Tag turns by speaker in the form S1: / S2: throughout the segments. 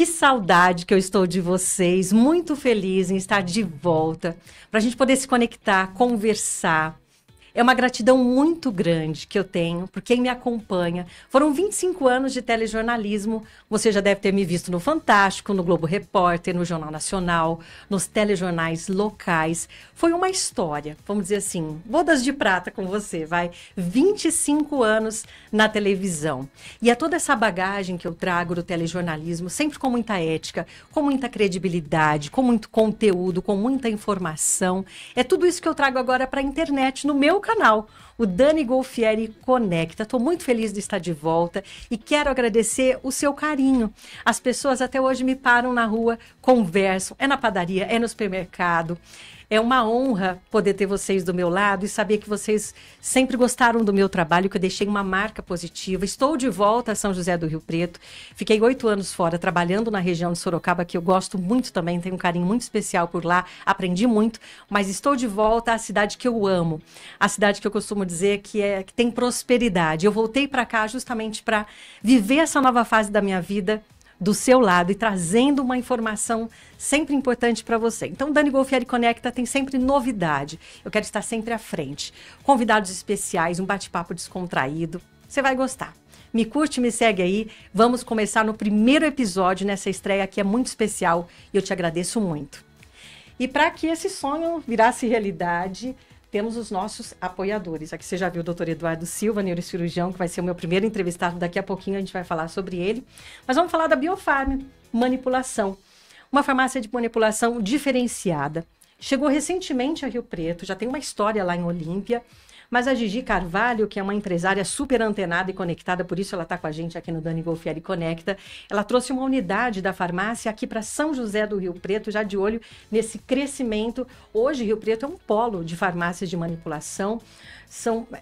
S1: Que saudade que eu estou de vocês, muito feliz em estar de volta, para a gente poder se conectar, conversar. É uma gratidão muito grande que eu tenho por quem me acompanha. Foram 25 anos de telejornalismo. Você já deve ter me visto no Fantástico, no Globo Repórter, no Jornal Nacional, nos telejornais locais. Foi uma história, vamos dizer assim, bodas de prata com você, vai. 25 anos na televisão. E é toda essa bagagem que eu trago do telejornalismo, sempre com muita ética, com muita credibilidade, com muito conteúdo, com muita informação. É tudo isso que eu trago agora para a internet, no meu canal, o Dani Golfieri Conecta. Estou muito feliz de estar de volta e quero agradecer o seu carinho. As pessoas até hoje me param na rua, conversam, é na padaria, é no supermercado. É uma honra poder ter vocês do meu lado e saber que vocês sempre gostaram do meu trabalho, que eu deixei uma marca positiva. Estou de volta a São José do Rio Preto. Fiquei 8 anos fora, trabalhando na região de Sorocaba, que eu gosto muito também, tenho um carinho muito especial por lá, aprendi muito, mas estou de volta à cidade que eu amo, a cidade que eu costumo dizer que tem prosperidade. Eu voltei para cá justamente para viver essa nova fase da minha vida, do seu lado e trazendo uma informação sempre importante para você. Então, Dani Golfieri Conecta tem sempre novidade. Eu quero estar sempre à frente. Convidados especiais, um bate-papo descontraído. Você vai gostar. Me curte, me segue aí. Vamos começar no primeiro episódio, nessa estreia que é muito especial e eu te agradeço muito. E para que esse sonho virasse realidade, temos os nossos apoiadores. Aqui você já viu o Dr. Eduardo Silva, neurocirurgião, que vai ser o meu primeiro entrevistado. Daqui a pouquinho a gente vai falar sobre ele. Mas vamos falar da Biofarm Manipulação. Uma farmácia de manipulação diferenciada. Chegou recentemente a Rio Preto, já tem uma história lá em Olímpia. Mas a Gigi Carvalho, que é uma empresária super antenada e conectada, por isso ela está com a gente aqui no Dani Golfieri Conecta, ela trouxe uma unidade da farmácia aqui para São José do Rio Preto, já de olho nesse crescimento. Hoje, Rio Preto é um polo de farmácias de manipulação.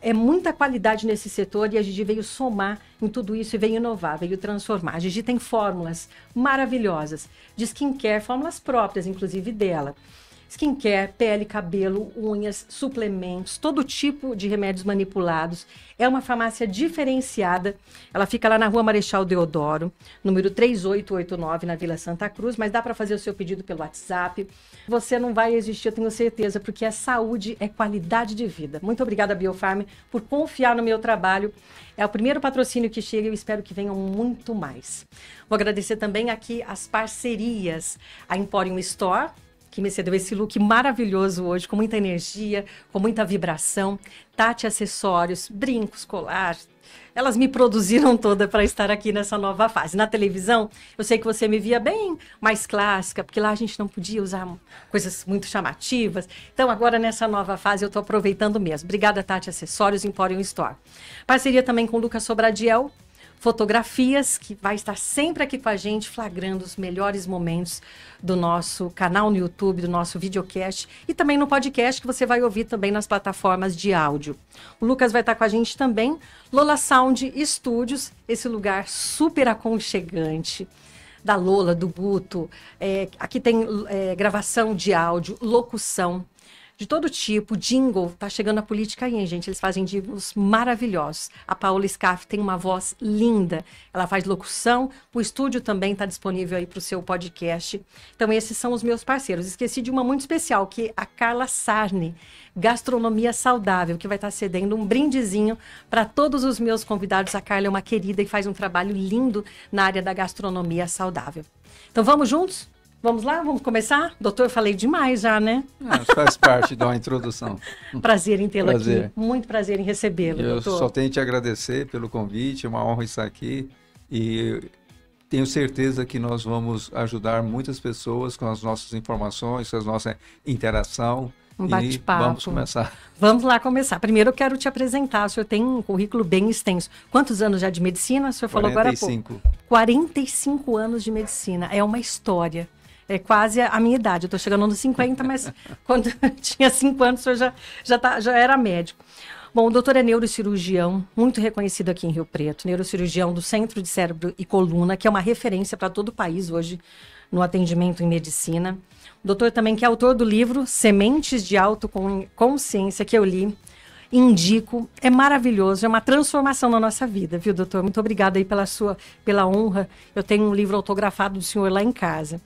S1: É muita qualidade nesse setor e a Gigi veio somar em tudo isso e veio inovar, veio transformar. A Gigi tem fórmulas maravilhosas de skincare, fórmulas próprias, inclusive dela. Skincare, pele, cabelo, unhas, suplementos, todo tipo de remédios manipulados. É uma farmácia diferenciada. Ela fica lá na Rua Marechal Deodoro, número 3889, na Vila Santa Cruz, mas dá para fazer o seu pedido pelo WhatsApp. Você não vai existir, eu tenho certeza, porque é saúde, é qualidade de vida. Muito obrigada, Biofarm, por confiar no meu trabalho. É o primeiro patrocínio que chega e eu espero que venham muito mais. Vou agradecer também aqui as parcerias, a Emporium Store, que me cedeu esse look maravilhoso hoje, com muita energia, com muita vibração. Tati Acessórios, brincos, colar. Elas me produziram toda para estar aqui nessa nova fase. Na televisão, eu sei que você me via bem mais clássica, porque lá a gente não podia usar coisas muito chamativas. Então, agora nessa nova fase, eu estou aproveitando mesmo. Obrigada, Tati Acessórios, Emporium Store. Parceria também com o Lucas Sobradiel, Fotografias, que vai estar sempre aqui com a gente, flagrando os melhores momentos do nosso canal no YouTube, do nosso videocast e também no podcast que você vai ouvir também nas plataformas de áudio. O Lucas vai estar com a gente também, Lola Sound Studios, esse lugar super aconchegante da Lola, do Guto. Aqui tem gravação de áudio, locução, de todo tipo, jingle, tá chegando a política aí, hein, gente? Eles fazem jingles maravilhosos. A Paola Scaff tem uma voz linda, ela faz locução, o estúdio também está disponível aí para o seu podcast. Então, esses são os meus parceiros. Esqueci de uma muito especial, que é a Carla Sarni, Gastronomia Saudável, que vai estar cedendo um brindezinho para todos os meus convidados. A Carla é uma querida e faz um trabalho lindo na área da gastronomia saudável. Então, vamos juntos? Vamos lá? Vamos começar? Doutor, falei demais já, né?
S2: Faz parte de uma introdução.
S1: Prazer em tê-lo aqui. Muito prazer em recebê-lo, doutor.
S2: Eu só tenho que te agradecer pelo convite, é uma honra estar aqui. E tenho certeza que nós vamos ajudar muitas pessoas com as nossas informações, com a nossa interação.
S1: Um bate-papo.
S2: Vamos começar.
S1: Vamos lá começar. Primeiro eu quero te apresentar. O senhor tem um currículo bem extenso. Quantos anos já de medicina? O senhor falou agora há pouco. 45 anos de medicina. É uma história. É quase a minha idade. Eu estou chegando nos 50, mas quando eu tinha 5 anos, o senhor já era médico. Bom, o doutor é neurocirurgião, muito reconhecido aqui em Rio Preto, neurocirurgião do Centro de Cérebro e Coluna, que é uma referência para todo o país hoje no atendimento em medicina. O doutor também que é autor do livro Sementes de Autoconsciência, que eu li. indico, é maravilhoso, é uma transformação na nossa vida, viu, doutor? Muito obrigada aí pela honra. Eu tenho um livro autografado do senhor lá em casa.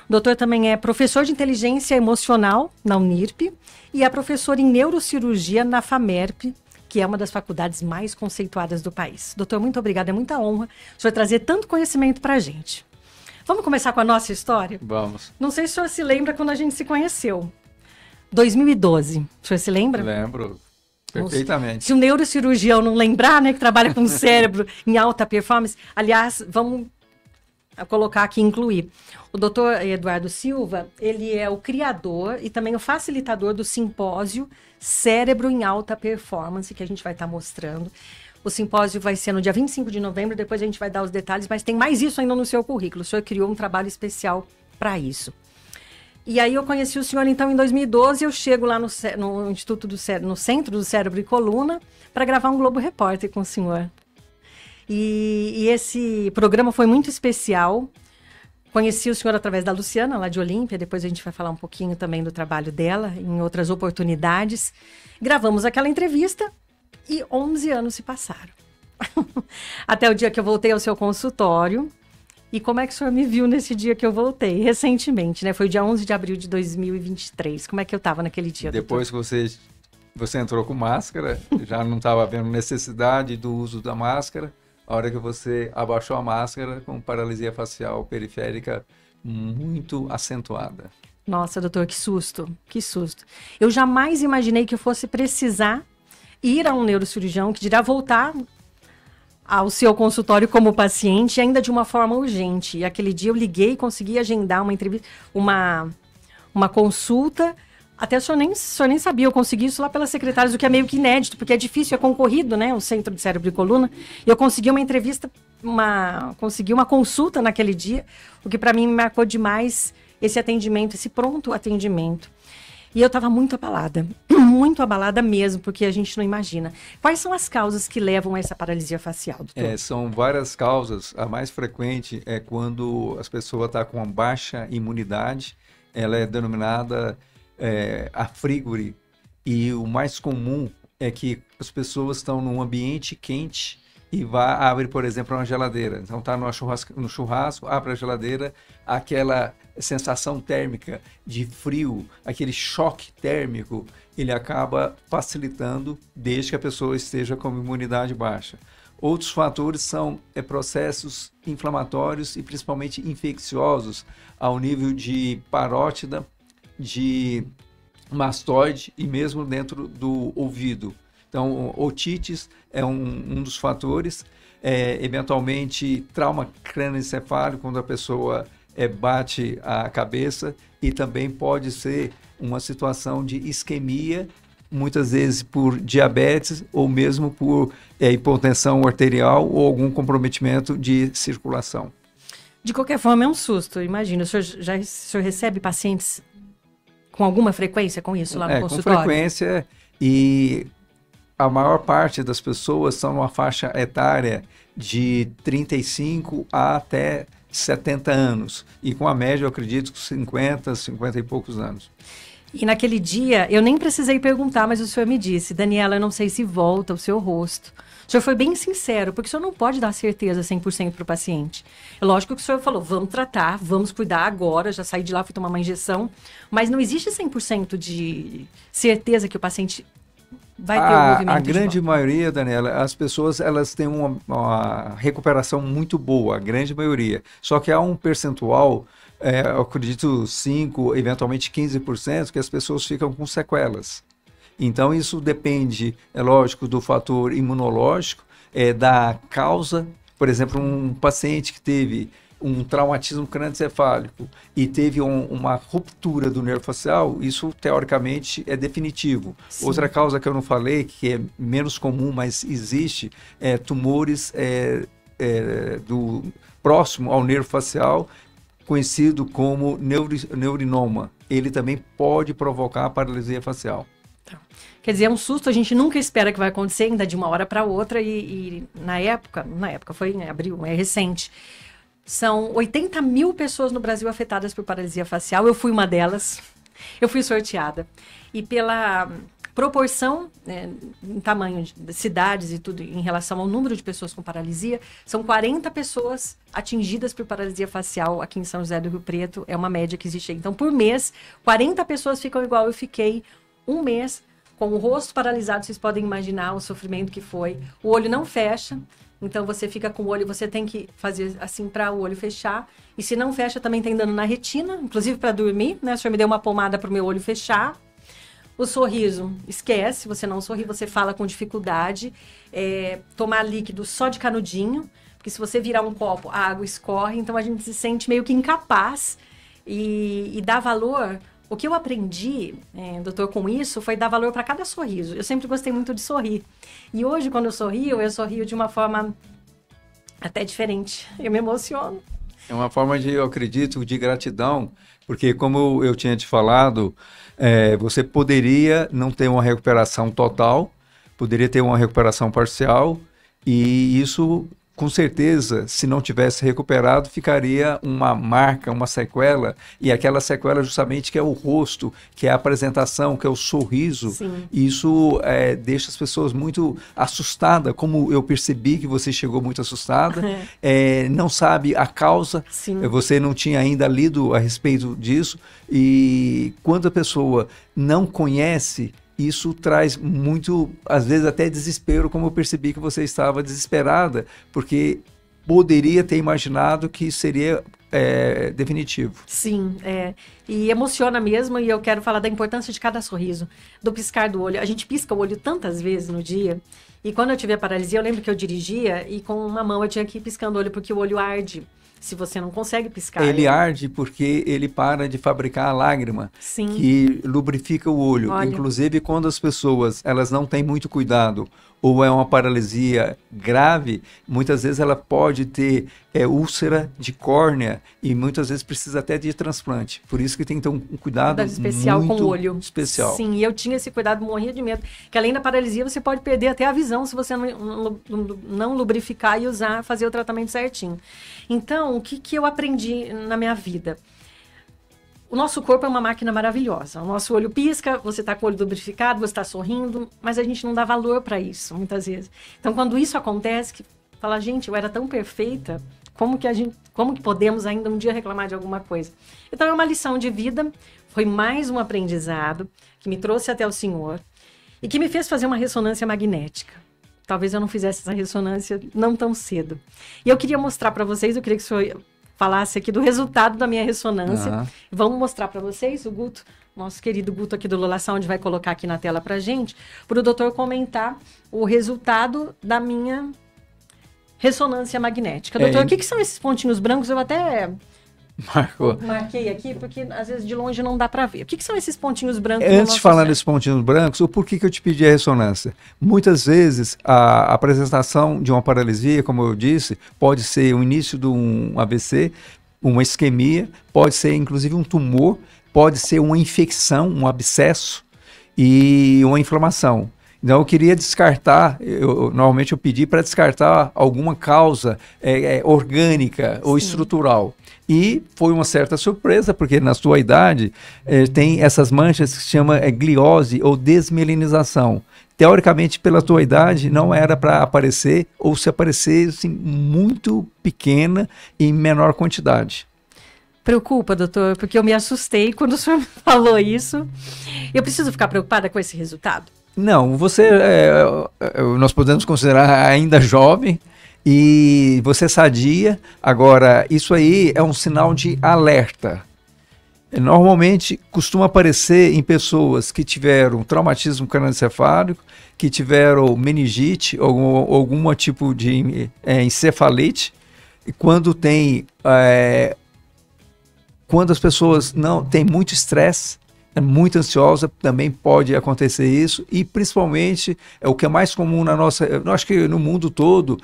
S1: O doutor também é professor de inteligência emocional na Unirp e é professor em neurocirurgia na FAMERP, que é uma das faculdades mais conceituadas do país. Doutor, muito obrigada, é muita honra o senhor trazer tanto conhecimento para a gente. Vamos começar com a nossa história?
S2: Vamos.
S1: Não sei se o senhor se lembra quando a gente se conheceu. 2012, o senhor se lembra?
S2: Lembro. Perfeitamente.
S1: Se o neurocirurgião não lembrar, né, que trabalha com o cérebro em alta performance, aliás, vamos colocar aqui, incluir. O doutor Eduardo Silva, ele é o criador e também o facilitador do simpósio Cérebro em Alta Performance, que a gente vai estar mostrando. O simpósio vai ser no dia 25 de novembro, depois a gente vai dar os detalhes, mas tem mais isso ainda no seu currículo. O senhor criou um trabalho especial para isso. E aí eu conheci o senhor, então, em 2012, eu chego lá no Instituto no Centro do Cérebro e Coluna, para gravar um Globo Repórter com o senhor. E esse programa foi muito especial. Conheci o senhor através da Luciana, lá de Olímpia, depois a gente vai falar um pouquinho também do trabalho dela, em outras oportunidades. Gravamos aquela entrevista e 11 anos se passaram. Até o dia que eu voltei ao seu consultório. E como é que o senhor me viu nesse dia que eu voltei? Recentemente, né? Foi o dia 11 de abril de 2023. Como é que eu estava naquele dia,
S2: Depois
S1: doutor?
S2: que você entrou com máscara, já não estava havendo necessidade do uso da máscara. A hora que você abaixou a máscara com paralisia facial periférica muito acentuada.
S1: Nossa, doutor, que susto, que susto. Eu jamais imaginei que eu fosse precisar ir a um neurocirurgião, que dirá voltar ao seu consultório como paciente, ainda de uma forma urgente. E aquele dia eu liguei e consegui agendar uma entrevista, uma consulta. Até o senhor nem sabia, eu consegui isso lá pelas secretárias, o que é meio que inédito, porque é difícil, é concorrido, né, o Centro de Cérebro e Coluna. E eu consegui uma entrevista, consegui uma consulta naquele dia, o que para mim me marcou demais esse atendimento, esse pronto atendimento. E eu estava muito abalada mesmo, porque a gente não imagina. Quais são as causas que levam a essa paralisia facial, doutor?
S2: São várias causas. A mais frequente é quando as pessoas estão com uma baixa imunidade. Ela é denominada afrígore. E o mais comum é que as pessoas estão num ambiente quente e abre, por exemplo, uma geladeira. Então está no churrasco, abre a geladeira, aquela sensação térmica de frio, aquele choque térmico, ele acaba facilitando desde que a pessoa esteja com imunidade baixa. Outros fatores são processos inflamatórios e principalmente infecciosos ao nível de parótida, de mastoide e mesmo dentro do ouvido. Então, otites é um dos fatores, eventualmente trauma crânioencefálico, quando a pessoa bate a cabeça, e também pode ser uma situação de isquemia, muitas vezes por diabetes ou mesmo por hipotensão arterial ou algum comprometimento de circulação.
S1: De qualquer forma, é um susto, imagina. O senhor recebe pacientes com alguma frequência com isso lá no consultório?
S2: Com frequência, e a maior parte das pessoas estão numa faixa etária de 35 a até 70 anos. E com a média, eu acredito, 50 e poucos anos.
S1: E naquele dia, eu nem precisei perguntar, mas o senhor me disse: Daniela, eu não sei se volta o seu rosto. O senhor foi bem sincero, porque o senhor não pode dar certeza 100% para o paciente. É lógico que o senhor falou, vamos tratar, vamos cuidar agora, já saí de lá, fui tomar uma injeção, mas não existe 100% de certeza que o paciente vai ter o movimento.
S2: A grande maioria, Daniela, as pessoas elas têm uma recuperação muito boa, a grande maioria. Só que há um percentual, eu acredito 5%, eventualmente 15%, que as pessoas ficam com sequelas. Então isso depende, é lógico, do fator imunológico, da causa. Por exemplo, um paciente que teve um traumatismo crânioencefálico e teve uma ruptura do nervo facial, isso teoricamente é definitivo. Sim. Outra causa que eu não falei, que é menos comum, mas existe, tumores do próximo ao nervo facial, conhecido como neurinoma. Ele também pode provocar paralisia facial.
S1: Quer dizer, é um susto, a gente nunca espera que vai acontecer, ainda de uma hora para outra, e na época foi em abril, é recente. São 80 mil pessoas no Brasil afetadas por paralisia facial. Eu fui uma delas. Eu fui sorteada. E proporção, em tamanho de cidades e tudo, em relação ao número de pessoas com paralisia, são 40 pessoas atingidas por paralisia facial aqui em São José do Rio Preto. É uma média que existe aí. Então, por mês, 40 pessoas ficam igual eu fiquei um mês com o rosto paralisado. Vocês podem imaginar o sofrimento que foi. O olho não fecha. Então, você fica com o olho, você tem que fazer assim para o olho fechar. E se não fecha, também tem dano na retina, inclusive para dormir, né? O senhor me deu uma pomada para o meu olho fechar. O sorriso, esquece, você não sorri, você fala com dificuldade. Tomar líquido só de canudinho, porque se você virar um copo, a água escorre. Então, a gente se sente meio que incapaz e dá valor. O que eu aprendi, doutor, com isso, foi dar valor para cada sorriso. Eu sempre gostei muito de sorrir. E hoje, quando eu sorrio de uma forma até diferente. Eu me emociono.
S2: É uma forma eu acredito, de gratidão, porque como eu tinha te falado, você poderia não ter uma recuperação total, poderia ter uma recuperação parcial, e isso, com certeza, se não tivesse recuperado, ficaria uma marca, uma sequela, e aquela sequela justamente que é o rosto, que é a apresentação, que é o sorriso.
S1: Sim.
S2: E isso deixa as pessoas muito assustadas, como eu percebi que você chegou muito assustada, não sabe a causa.
S1: Sim.
S2: Você não tinha ainda lido a respeito disso, e quando a pessoa não conhece, isso traz muito, às vezes até desespero, como eu percebi que você estava desesperada, porque poderia ter imaginado que seria definitivo.
S1: Sim, e emociona mesmo, e eu quero falar da importância de cada sorriso, do piscar do olho. A gente pisca o olho tantas vezes no dia, e quando eu tive a paralisia, eu lembro que eu dirigia, e com uma mão eu tinha que ir piscando o olho, porque o olho arde. Se você não consegue piscar.
S2: Ele arde porque ele para de fabricar a lágrima.
S1: Sim.
S2: Que lubrifica o olho.
S1: Olha.
S2: Inclusive, quando as pessoas elas não têm muito cuidado ou é uma paralisia grave, muitas vezes ela pode ter úlcera de córnea e muitas vezes precisa até de transplante. Por isso que tem que ter um cuidado
S1: especial
S2: muito
S1: com o olho.
S2: Especial.
S1: Sim, e eu tinha esse cuidado, morria de medo. Que além da paralisia, você pode perder até a visão se você não lubrificar e fazer o tratamento certinho. Então, o que eu aprendi na minha vida? O nosso corpo é uma máquina maravilhosa. O nosso olho pisca, você está com o olho lubrificado, você está sorrindo, mas a gente não dá valor para isso, muitas vezes. Então, quando isso acontece, que fala, gente, eu era tão perfeita, como que podemos ainda um dia reclamar de alguma coisa? Então, é uma lição de vida, foi mais um aprendizado que me trouxe até o senhor e que me fez fazer uma ressonância magnética. Talvez eu não fizesse essa ressonância não tão cedo. E eu queria mostrar para vocês, eu queria que o senhor falasse aqui do resultado da minha ressonância. Vamos mostrar para vocês, o Guto, nosso querido Guto aqui do Lula Sound vai colocar aqui na tela para gente, para o doutor comentar o resultado da minha ressonância magnética. Doutor, o que são esses pontinhos brancos? Eu até marquei aqui, porque às vezes de longe não dá para ver. O que são esses pontinhos brancos?
S2: Antes de falar desses pontinhos brancos, o porquê que eu te pedi a ressonância? Muitas vezes a apresentação de uma paralisia, como eu disse, pode ser o início de um AVC, uma isquemia, pode ser inclusive um tumor, pode ser uma infecção, um abscesso e uma inflamação. Então eu queria descartar, normalmente eu pedi para descartar alguma causa orgânica ou estrutural. E foi uma certa surpresa, porque na sua idade tem essas manchas que se chama gliose ou desmelinização. Teoricamente, pela tua idade, não era para aparecer, ou se aparecer, assim, muito pequena e em menor quantidade.
S1: Preocupa, doutor, porque eu me assustei quando o senhor falou isso. Eu preciso ficar preocupada com esse resultado?
S2: Não, nós podemos considerar ainda jovem e você sadia. Agora, isso aí é um sinal de alerta. Normalmente, costuma aparecer em pessoas que tiveram traumatismo crânioencefálico, que tiveram meningite, ou algum tipo de encefalite, e quando as pessoas não têm muito estresse, muito ansiosa, também pode acontecer isso, e principalmente o que é mais comum eu acho que no mundo todo,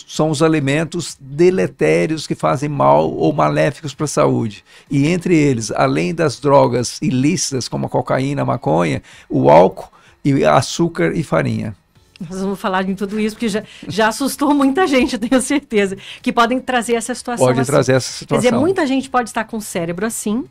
S2: são os alimentos deletérios que fazem mal ou maléficos para a saúde. E entre eles, além das drogas ilícitas, como a cocaína, a maconha, o álcool, e açúcar e farinha.
S1: Nós vamos falar de tudo isso, porque já assustou muita gente, eu tenho certeza, que podem trazer essa situação.
S2: Pode trazer essa situação.
S1: Quer dizer, muita gente pode estar com o cérebro assim,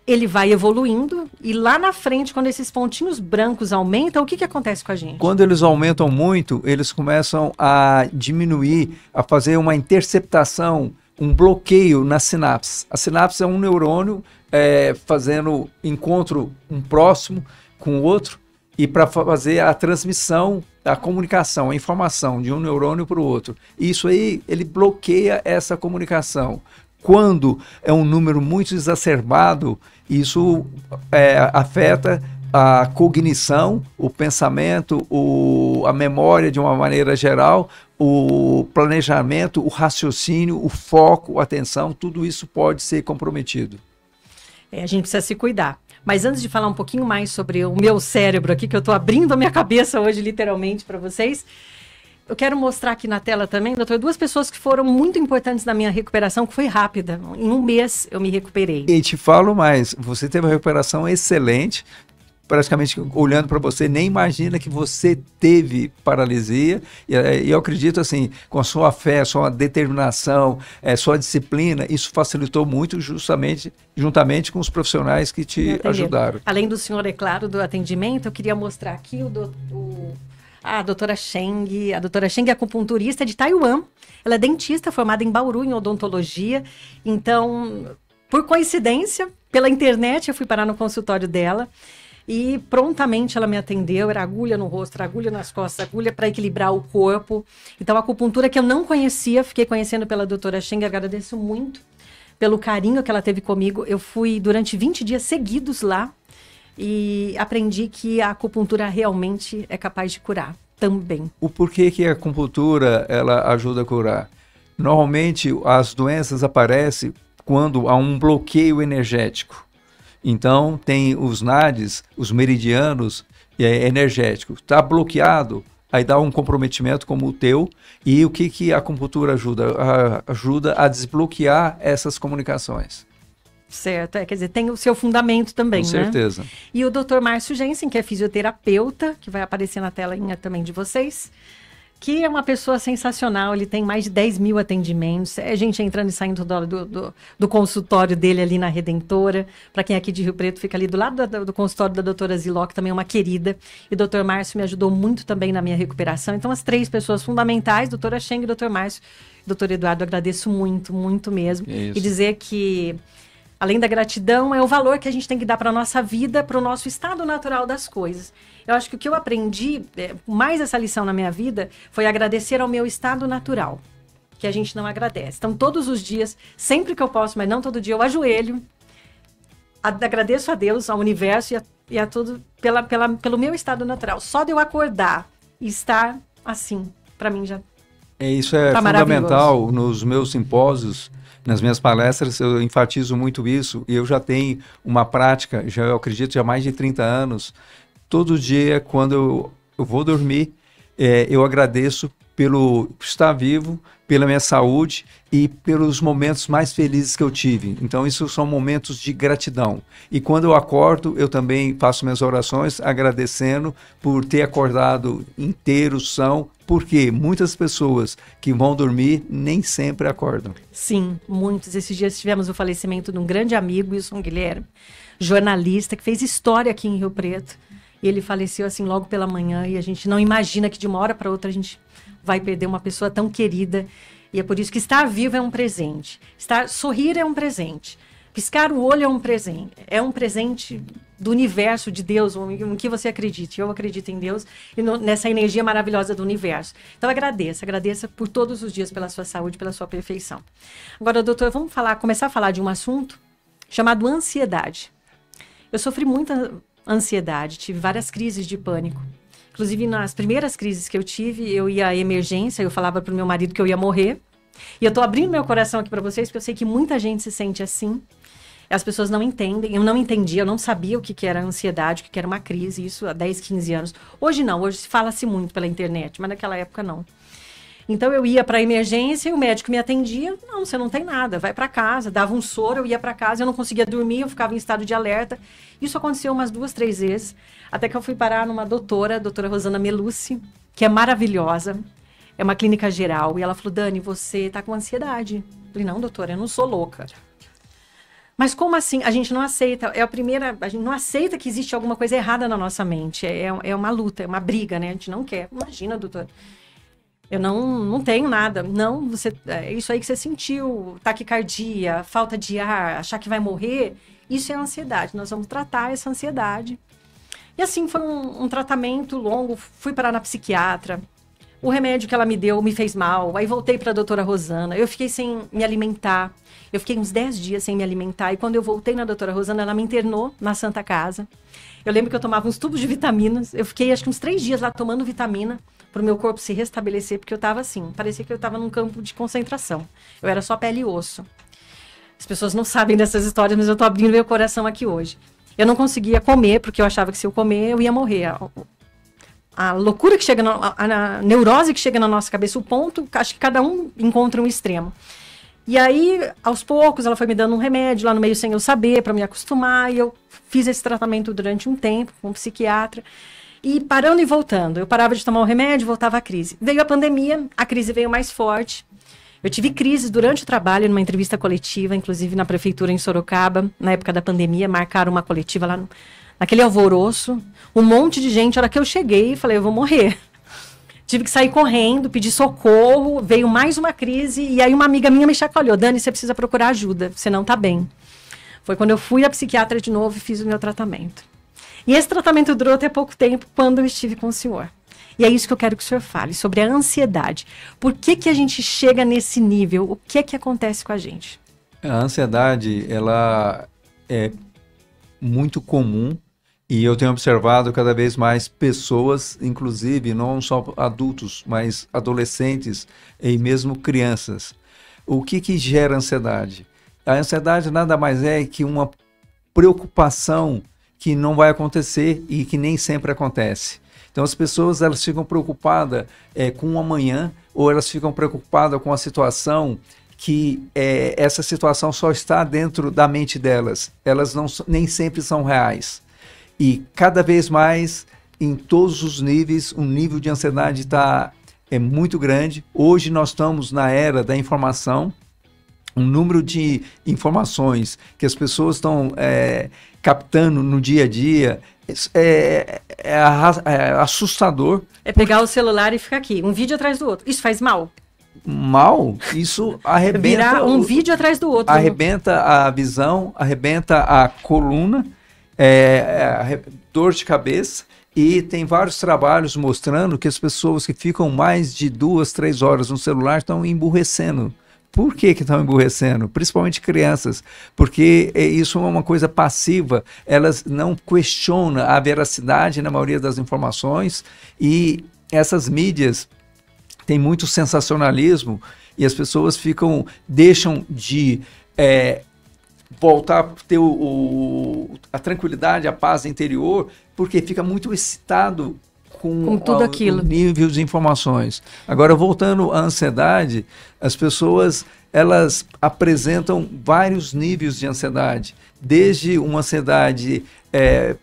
S1: ele vai evoluindo e lá na frente, quando esses pontinhos brancos aumentam, o que acontece com a gente?
S2: Quando eles aumentam muito, eles começam a diminuir, a fazer uma interceptação, um bloqueio na sinapse. A sinapse é um neurônio fazendo encontro um próximo com o outro e para fazer a transmissão, a comunicação, a informação de um neurônio para o outro. Isso aí, ele bloqueia essa comunicação. Quando é um número muito exacerbado, isso afeta a cognição, o pensamento, a memória de uma maneira geral, o planejamento, o raciocínio, o foco, a atenção, tudo isso pode ser comprometido.
S1: A gente precisa se cuidar. Mas antes de falar um pouquinho mais sobre o meu cérebro aqui, que eu estou abrindo a minha cabeça hoje, literalmente, para vocês, eu quero mostrar aqui na tela também, doutor, duas pessoas que foram muito importantes na minha recuperação, que foi rápida. Em um mês eu me recuperei.
S2: E te falo mais, você teve uma recuperação excelente, praticamente olhando para você, nem imagina que você teve paralisia, e eu acredito assim, com a sua fé, sua determinação, sua disciplina, isso facilitou muito juntamente com os profissionais que te ajudaram.
S1: Além do senhor, é claro, do atendimento, eu queria mostrar aqui a doutora Cheng. A doutora Cheng é acupunturista de Taiwan. Ela é dentista, formada em Bauru, em odontologia. Então, por coincidência, pela internet, eu fui parar no consultório dela. E prontamente ela me atendeu. Era agulha no rosto, era agulha nas costas, agulha para equilibrar o corpo. Então, a acupuntura que eu não conhecia, fiquei conhecendo pela doutora Cheng. Agradeço muito pelo carinho que ela teve comigo. Eu fui durante 20 dias seguidos lá. E aprendi que a acupuntura realmente é capaz de curar também.
S2: O porquê que a acupuntura ela ajuda a curar? Normalmente as doenças aparecem quando há um bloqueio energético. Então tem os nadis, os meridianos energéticos. Está bloqueado, aí dá um comprometimento como o teu. E o que a acupuntura ajuda? Ajuda a desbloquear essas comunicações.
S1: Certo, quer dizer, tem o seu fundamento também,
S2: né? Com certeza.
S1: E o Dr. Márcio Jensen, que é fisioterapeuta, que vai aparecer na telinha também de vocês, que é uma pessoa sensacional, ele tem mais de 10 mil atendimentos, é gente entrando e saindo do consultório dele ali na Redentora. Para quem é aqui de Rio Preto, fica ali do lado do consultório da doutora Ziló, que também é uma querida, e o Dr. Márcio me ajudou muito também na minha recuperação. Então, as três pessoas fundamentais, doutora Cheng, Dr. Márcio e Dr. Eduardo, eu agradeço muito, muito mesmo. E dizer que além da gratidão, é o valor que a gente tem que dar para a nossa vida, para o nosso estado natural das coisas. Eu acho que o que eu aprendi, mais essa lição na minha vida, foi agradecer ao meu estado natural, que a gente não agradece. Então, todos os dias, sempre que eu posso, mas não todo dia, eu ajoelho, agradeço a Deus, ao universo e a tudo pelo meu estado natural. Só de eu acordar e estar assim, para mim já
S2: isso é fundamental nos meus simpósios. Nas minhas palestras eu enfatizo muito isso e eu já tenho uma prática, eu acredito, já há mais de 30 anos. Todo dia, quando eu vou dormir, eu agradeço pelo estar vivo, pela minha saúde e pelos momentos mais felizes que eu tive. Então, isso são momentos de gratidão. E quando eu acordo, eu também faço minhas orações agradecendo por ter acordado inteiro, são, porque muitas pessoas que vão dormir nem sempre acordam.
S1: Sim, muitos. Esses dias tivemos o falecimento de um grande amigo, Wilson Guilherme, jornalista, que fez história aqui em Rio Preto. E ele faleceu assim logo pela manhã e a gente não imagina que de uma hora para outra a gente vai perder uma pessoa tão querida. E é por isso que estar vivo é um presente. Sorrir é um presente. Piscar o olho é um presente do universo, de Deus, em que você acredite. Eu acredito em Deus e nessa energia maravilhosa do universo. Então agradeça por todos os dias pela sua saúde, pela sua perfeição. Agora, doutor, vamos começar a falar de um assunto chamado ansiedade. Eu sofri muita ansiedade, tive várias crises de pânico. Inclusive, nas primeiras crises que eu tive, eu ia à emergência, eu falava para o meu marido que eu ia morrer. E eu estou abrindo meu coração aqui para vocês, porque eu sei que muita gente se sente assim. As pessoas não entendem, eu não entendia, eu não sabia o que era ansiedade, o que era uma crise, isso há 10, 15 anos. Hoje não, hoje fala-se muito pela internet, mas naquela época não. Então eu ia para a emergência e o médico me atendia, não, você não tem nada, vai para casa, dava um soro, eu ia para casa, eu não conseguia dormir, eu ficava em estado de alerta. Isso aconteceu umas 2, 3 vezes, até que eu fui parar numa doutora, a doutora Rosana Melucci, que é maravilhosa, é uma clínica geral, e ela falou, Dani, você tá com ansiedade. Eu falei, não, doutora, eu não sou louca. Mas como assim? A gente não aceita. É a primeira. A gente não aceita que existe alguma coisa errada na nossa mente. É uma luta, é uma briga, né? A gente não quer. Imagina, doutor. Eu não tenho nada. Não, é isso aí que você sentiu, taquicardia, falta de ar, achar que vai morrer, isso é ansiedade. Nós vamos tratar essa ansiedade. E assim, foi um tratamento longo. Fui parar na psiquiatra. O remédio que ela me deu me fez mal. Aí voltei para a doutora Rosana. Eu fiquei sem me alimentar. Eu fiquei uns 10 dias sem me alimentar. E quando eu voltei na doutora Rosana, ela me internou na Santa Casa. Eu lembro que eu tomava uns tubos de vitaminas. Eu fiquei acho que uns 3 dias lá tomando vitamina para o meu corpo se restabelecer, porque eu estava assim. Parecia que eu estava num campo de concentração. Eu era só pele e osso. As pessoas não sabem dessas histórias, mas eu estou abrindo meu coração aqui hoje. Eu não conseguia comer, porque eu achava que se eu comer, eu ia morrer. A loucura que chega, a neurose que chega na nossa cabeça, o ponto, acho que cada um encontra um extremo. E aí, aos poucos, ela foi me dando um remédio lá no meio sem eu saber, para me acostumar, e eu fiz esse tratamento durante um tempo com um psiquiatra, e parando e voltando. Eu parava de tomar o remédio, voltava a crise. Veio a pandemia, a crise veio mais forte. Eu tive crises durante o trabalho, numa entrevista coletiva, inclusive na prefeitura em Sorocaba, na época da pandemia, marcaram uma coletiva lá naquele alvoroço, um monte de gente. A hora que eu cheguei, falei, eu vou morrer. Tive que sair correndo, pedir socorro, veio mais uma crise, e aí uma amiga minha me chacoalhou, Dani, você precisa procurar ajuda, você não tá bem. Foi quando eu fui à psiquiatra de novo e fiz o meu tratamento. E esse tratamento durou até pouco tempo, quando eu estive com o senhor. E é isso que eu quero que o senhor fale, sobre a ansiedade. Por que que a gente chega nesse nível? O que é que acontece com a gente?
S2: A ansiedade, ela é muito comum. E eu tenho observado cada vez mais pessoas, inclusive não só adultos, mas adolescentes e mesmo crianças. O que gera ansiedade? A ansiedade nada mais é que uma preocupação que não vai acontecer e que nem sempre acontece. Então as pessoas elas ficam preocupadas com o amanhã, ou elas ficam preocupadas com a situação que essa situação só está dentro da mente delas. Elas nem sempre são reais. E cada vez mais, em todos os níveis, o nível de ansiedade é muito grande. Hoje nós estamos na era da informação, um número de informações que as pessoas estão captando no dia a dia é assustador.
S1: É pegar o celular e ficar aqui, um vídeo atrás do outro. Isso faz mal?
S2: Mal, isso arrebenta...
S1: Virar um vídeo atrás do outro.
S2: Arrebenta a visão, arrebenta a coluna, dor de cabeça, e tem vários trabalhos mostrando que as pessoas que ficam mais de 2, 3 horas no celular estão emburrecendo. Por que estão emburrecendo? Principalmente crianças, porque isso é uma coisa passiva, elas não questionam a veracidade na maioria das informações, e essas mídias têm muito sensacionalismo, e as pessoas deixam de voltar a ter a tranquilidade, a paz interior, porque fica muito excitado com
S1: tudo aquilo.
S2: O nível de informações. Agora, voltando à ansiedade, as pessoas elas apresentam vários níveis de ansiedade, desde uma ansiedade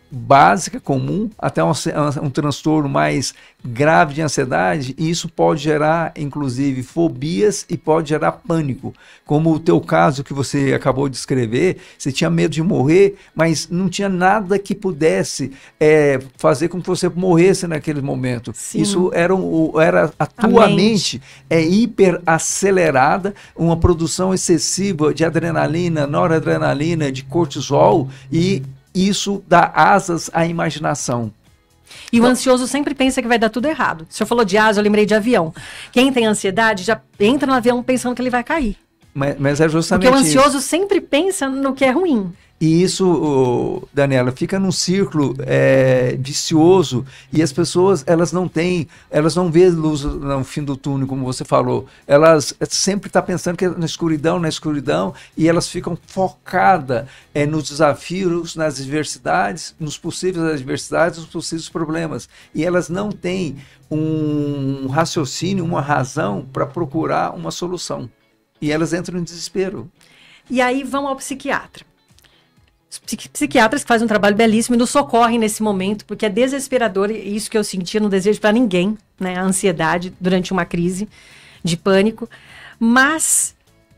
S2: básica, comum, até um transtorno mais grave de ansiedade, e isso pode gerar, inclusive, fobias e pode gerar pânico. Como o teu caso que você acabou de descrever, você tinha medo de morrer, mas não tinha nada que pudesse fazer com que você morresse naquele momento. Sim. Isso era a tua mente hiper acelerada, uma produção excessiva de adrenalina, noradrenalina, de cortisol, e isso dá asas à imaginação.
S1: E o ansioso sempre pensa que vai dar tudo errado. O senhor falou de asa, eu lembrei de avião. Quem tem ansiedade já entra no avião pensando que ele vai cair.
S2: Mas é justamente
S1: porque o ansioso sempre pensa no que é ruim.
S2: E isso, Daniela, fica num círculo vicioso, e as pessoas elas não vê luz no fim do túnel, como você falou. Elas sempre estão pensando que é na escuridão, e elas ficam focadas nos desafios, nas adversidades, nos possíveis adversidades, nos possíveis problemas. E elas não têm um raciocínio, uma razão para procurar uma solução. E elas entram em desespero.
S1: E aí vão ao psiquiatra. Os psiquiatras que fazem um trabalho belíssimo e nos socorrem nesse momento, porque é desesperador, e isso que eu sentia, não desejo para ninguém, né? A ansiedade durante uma crise de pânico. Mas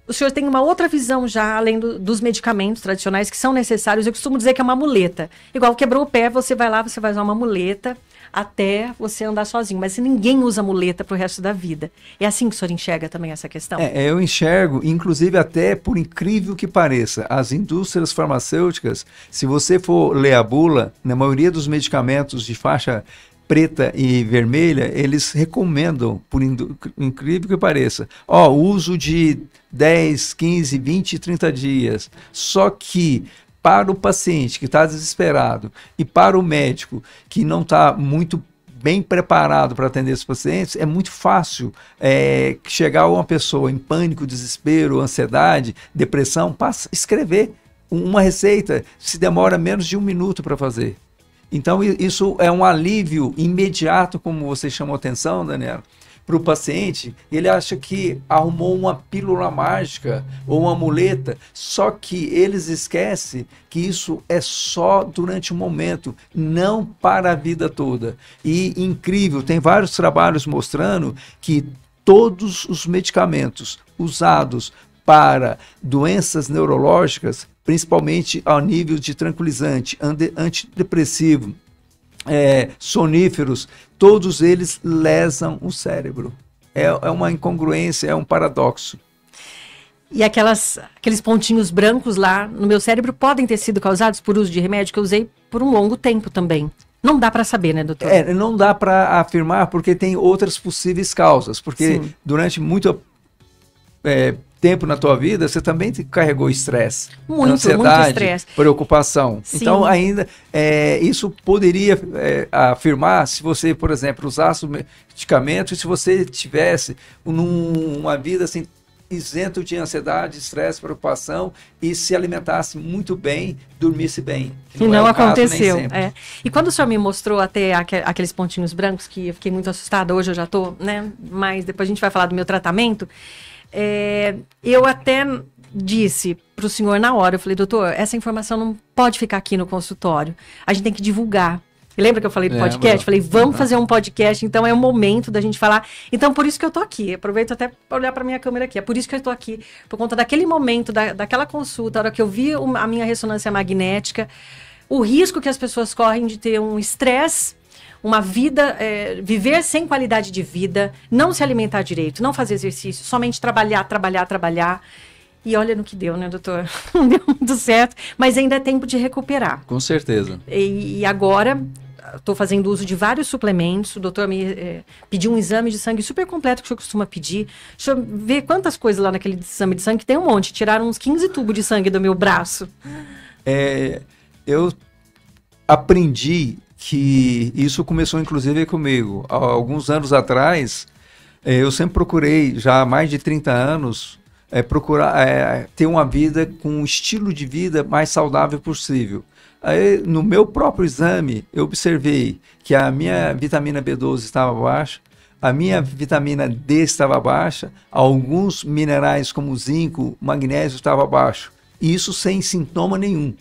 S1: o senhor tem uma outra visão já, além dos medicamentos tradicionais que são necessários. Eu costumo dizer que é uma muleta. Igual quebrou o pé, você vai lá, você vai usar uma muleta até você andar sozinho. Mas ninguém usa muleta para o resto da vida. É assim que o senhor enxerga também essa questão?
S2: Eu enxergo, inclusive até por incrível que pareça, as indústrias farmacêuticas, se você for ler a bula, na maioria dos medicamentos de faixa preta e vermelha, eles recomendam, por incrível que pareça, o uso de 10, 15, 20, 30 dias. Só que para o paciente que está desesperado e para o médico que não está muito bem preparado para atender esses pacientes, é muito fácil chegar a uma pessoa em pânico, desespero, ansiedade, depressão, escrever uma receita, se demora menos de 1 minuto para fazer. Então, isso é um alívio imediato, como você chamou atenção, Daniela, para o paciente. Ele acha que arrumou uma pílula mágica ou uma muleta, só que eles esquecem que isso é só durante um momento, não para a vida toda. E incrível, tem vários trabalhos mostrando que todos os medicamentos usados para doenças neurológicas, principalmente ao nível de tranquilizante, antidepressivo, soníferos, todos eles lesam o cérebro. É uma incongruência, é um paradoxo.
S1: E aqueles pontinhos brancos lá no meu cérebro podem ter sido causados por uso de remédio que eu usei por um longo tempo também. Não dá para saber, né, doutor?
S2: Não dá para afirmar, porque tem outras possíveis causas. Porque Sim. durante muito tempo na tua vida, você também carregou estresse, ansiedade, preocupação. Sim. Então, ainda, isso poderia afirmar se você, por exemplo, usasse o medicamento e se você tivesse uma vida assim, isento de ansiedade, estresse, preocupação e se alimentasse muito bem, dormisse bem.
S1: E não aconteceu. E quando o senhor me mostrou até aqueles pontinhos brancos, que eu fiquei muito assustada, hoje eu já estou, né? Mas depois a gente vai falar do meu tratamento. Eu até disse para o senhor na hora, eu falei, doutor, essa informação não pode ficar aqui no consultório, a gente tem que divulgar. E lembra que eu falei do podcast? Falei, vamos fazer um podcast, então é o momento da gente falar. Então, por isso que eu tô aqui, aproveito até para olhar para minha câmera aqui, é por isso que eu tô aqui, por conta daquele momento, daquela consulta, a hora que eu vi a minha ressonância magnética, o risco que as pessoas correm de ter um estresse, uma vida, viver sem qualidade de vida, não se alimentar direito, não fazer exercício, somente trabalhar. E olha no que deu, né, doutor? Não deu muito certo, mas ainda é tempo de recuperar.
S2: Com certeza.
S1: E agora, estou fazendo uso de vários suplementos, o doutor me pediu um exame de sangue super completo que o senhor costuma pedir. Deixa eu ver quantas coisas lá naquele exame de sangue, tem um monte, tiraram uns 15 tubos de sangue do meu braço.
S2: Eu aprendi que isso começou inclusive comigo. Há alguns anos atrás, eu sempre procurei, já há mais de 30 anos, procurar ter uma vida com um estilo de vida mais saudável possível. Aí, no meu próprio exame, eu observei que a minha vitamina B12 estava baixa, a minha vitamina D estava baixa, alguns minerais como zinco, magnésio estavam baixos. E isso sem sintoma nenhum.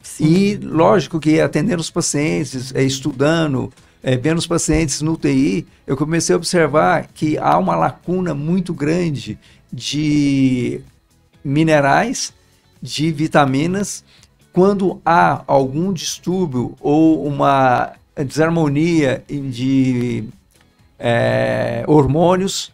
S2: Sim. E lógico que atendendo os pacientes, estudando, vendo os pacientes no UTI, eu comecei a observar que há uma lacuna muito grande de minerais, de vitaminas. Quando há algum distúrbio ou uma desarmonia de hormônios,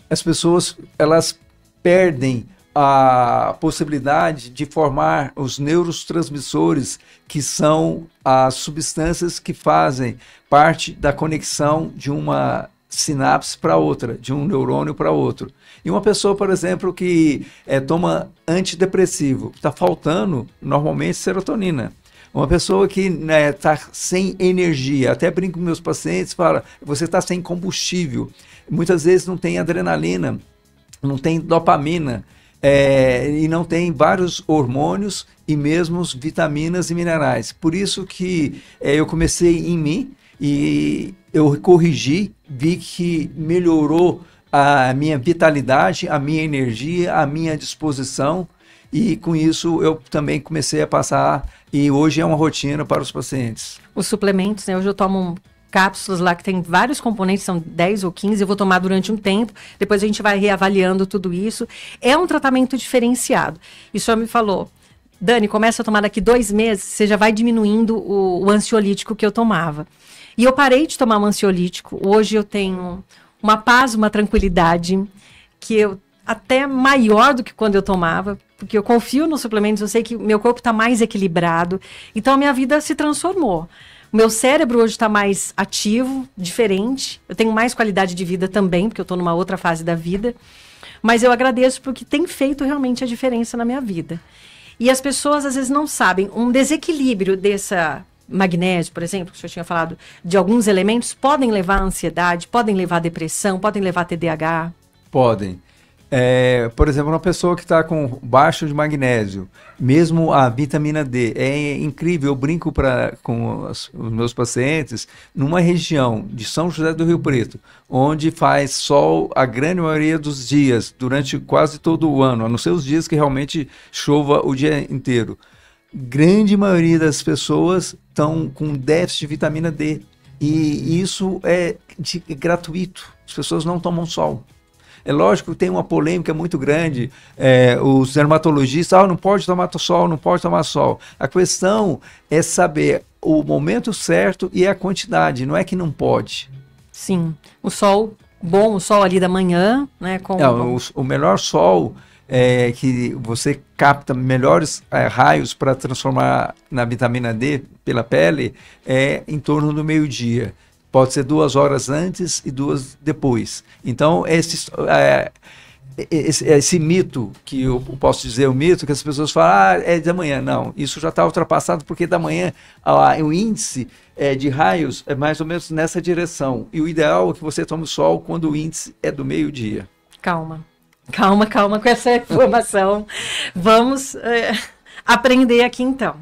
S2: as pessoas elas perdem a possibilidade de formar os neurotransmissores, que são as substâncias que fazem parte da conexão de uma sinapse para outra, de um neurônio para outro. E uma pessoa, por exemplo, que toma antidepressivo, está faltando normalmente serotonina. Uma pessoa que está sem energia, até brinco com meus pacientes, fala, você está sem combustível. Muitas vezes não tem adrenalina, não tem dopamina, e não tem vários hormônios e mesmo vitaminas e minerais. Por isso que eu comecei em mim e eu corrigi, vi que melhorou a minha vitalidade, a minha energia, a minha disposição, e com isso eu também comecei a passar, e hoje é uma rotina para os pacientes.
S1: Os suplementos, né? Hoje eu tomo cápsulas lá que tem vários componentes, são 10 ou 15, eu vou tomar durante um tempo, depois a gente vai reavaliando tudo isso. É um tratamento diferenciado. E o senhor me falou, Dani, começa a tomar daqui 2 meses, você já vai diminuindo o ansiolítico que eu tomava. E eu parei de tomar um ansiolítico, hoje eu tenho uma paz, uma tranquilidade, que eu até maior do que quando eu tomava, porque eu confio nos suplementos, eu sei que meu corpo está mais equilibrado, então a minha vida se transformou. O meu cérebro hoje está mais ativo, diferente, eu tenho mais qualidade de vida também, porque eu estou numa outra fase da vida, mas eu agradeço porque tem feito realmente a diferença na minha vida. E as pessoas às vezes não sabem, um desequilíbrio dessa magnésio, por exemplo, que o senhor tinha falado, de alguns elementos, podem levar à ansiedade, podem levar à depressão, podem levar a TDAH?
S2: Podem. Por exemplo, uma pessoa que está com baixo de magnésio, mesmo a vitamina D, é incrível, eu brinco com os meus pacientes, numa região de São José do Rio Preto, onde faz sol a grande maioria dos dias, durante quase todo o ano, a não ser os dias que realmente chova o dia inteiro. Grande maioria das pessoas estão com déficit de vitamina D, e isso é gratuito, as pessoas não tomam sol. É lógico que tem uma polêmica muito grande, os dermatologistas, não pode tomar sol, não pode tomar sol. A questão é saber o momento certo e a quantidade, não é que não pode.
S1: Sim, o sol bom, o sol ali da manhã, né?
S2: O melhor sol é que você capta melhores raios para transformar na vitamina D pela pele é em torno do meio-dia. Pode ser 2 horas antes e 2 depois. Então, esse mito, que eu posso dizer, o mito que as pessoas falam, é da manhã. Não, isso já está ultrapassado, porque da manhã o índice de raios é mais ou menos nessa direção. E o ideal é que você tome sol quando o índice é do meio-dia.
S1: Calma com essa informação. Vamos aprender aqui então.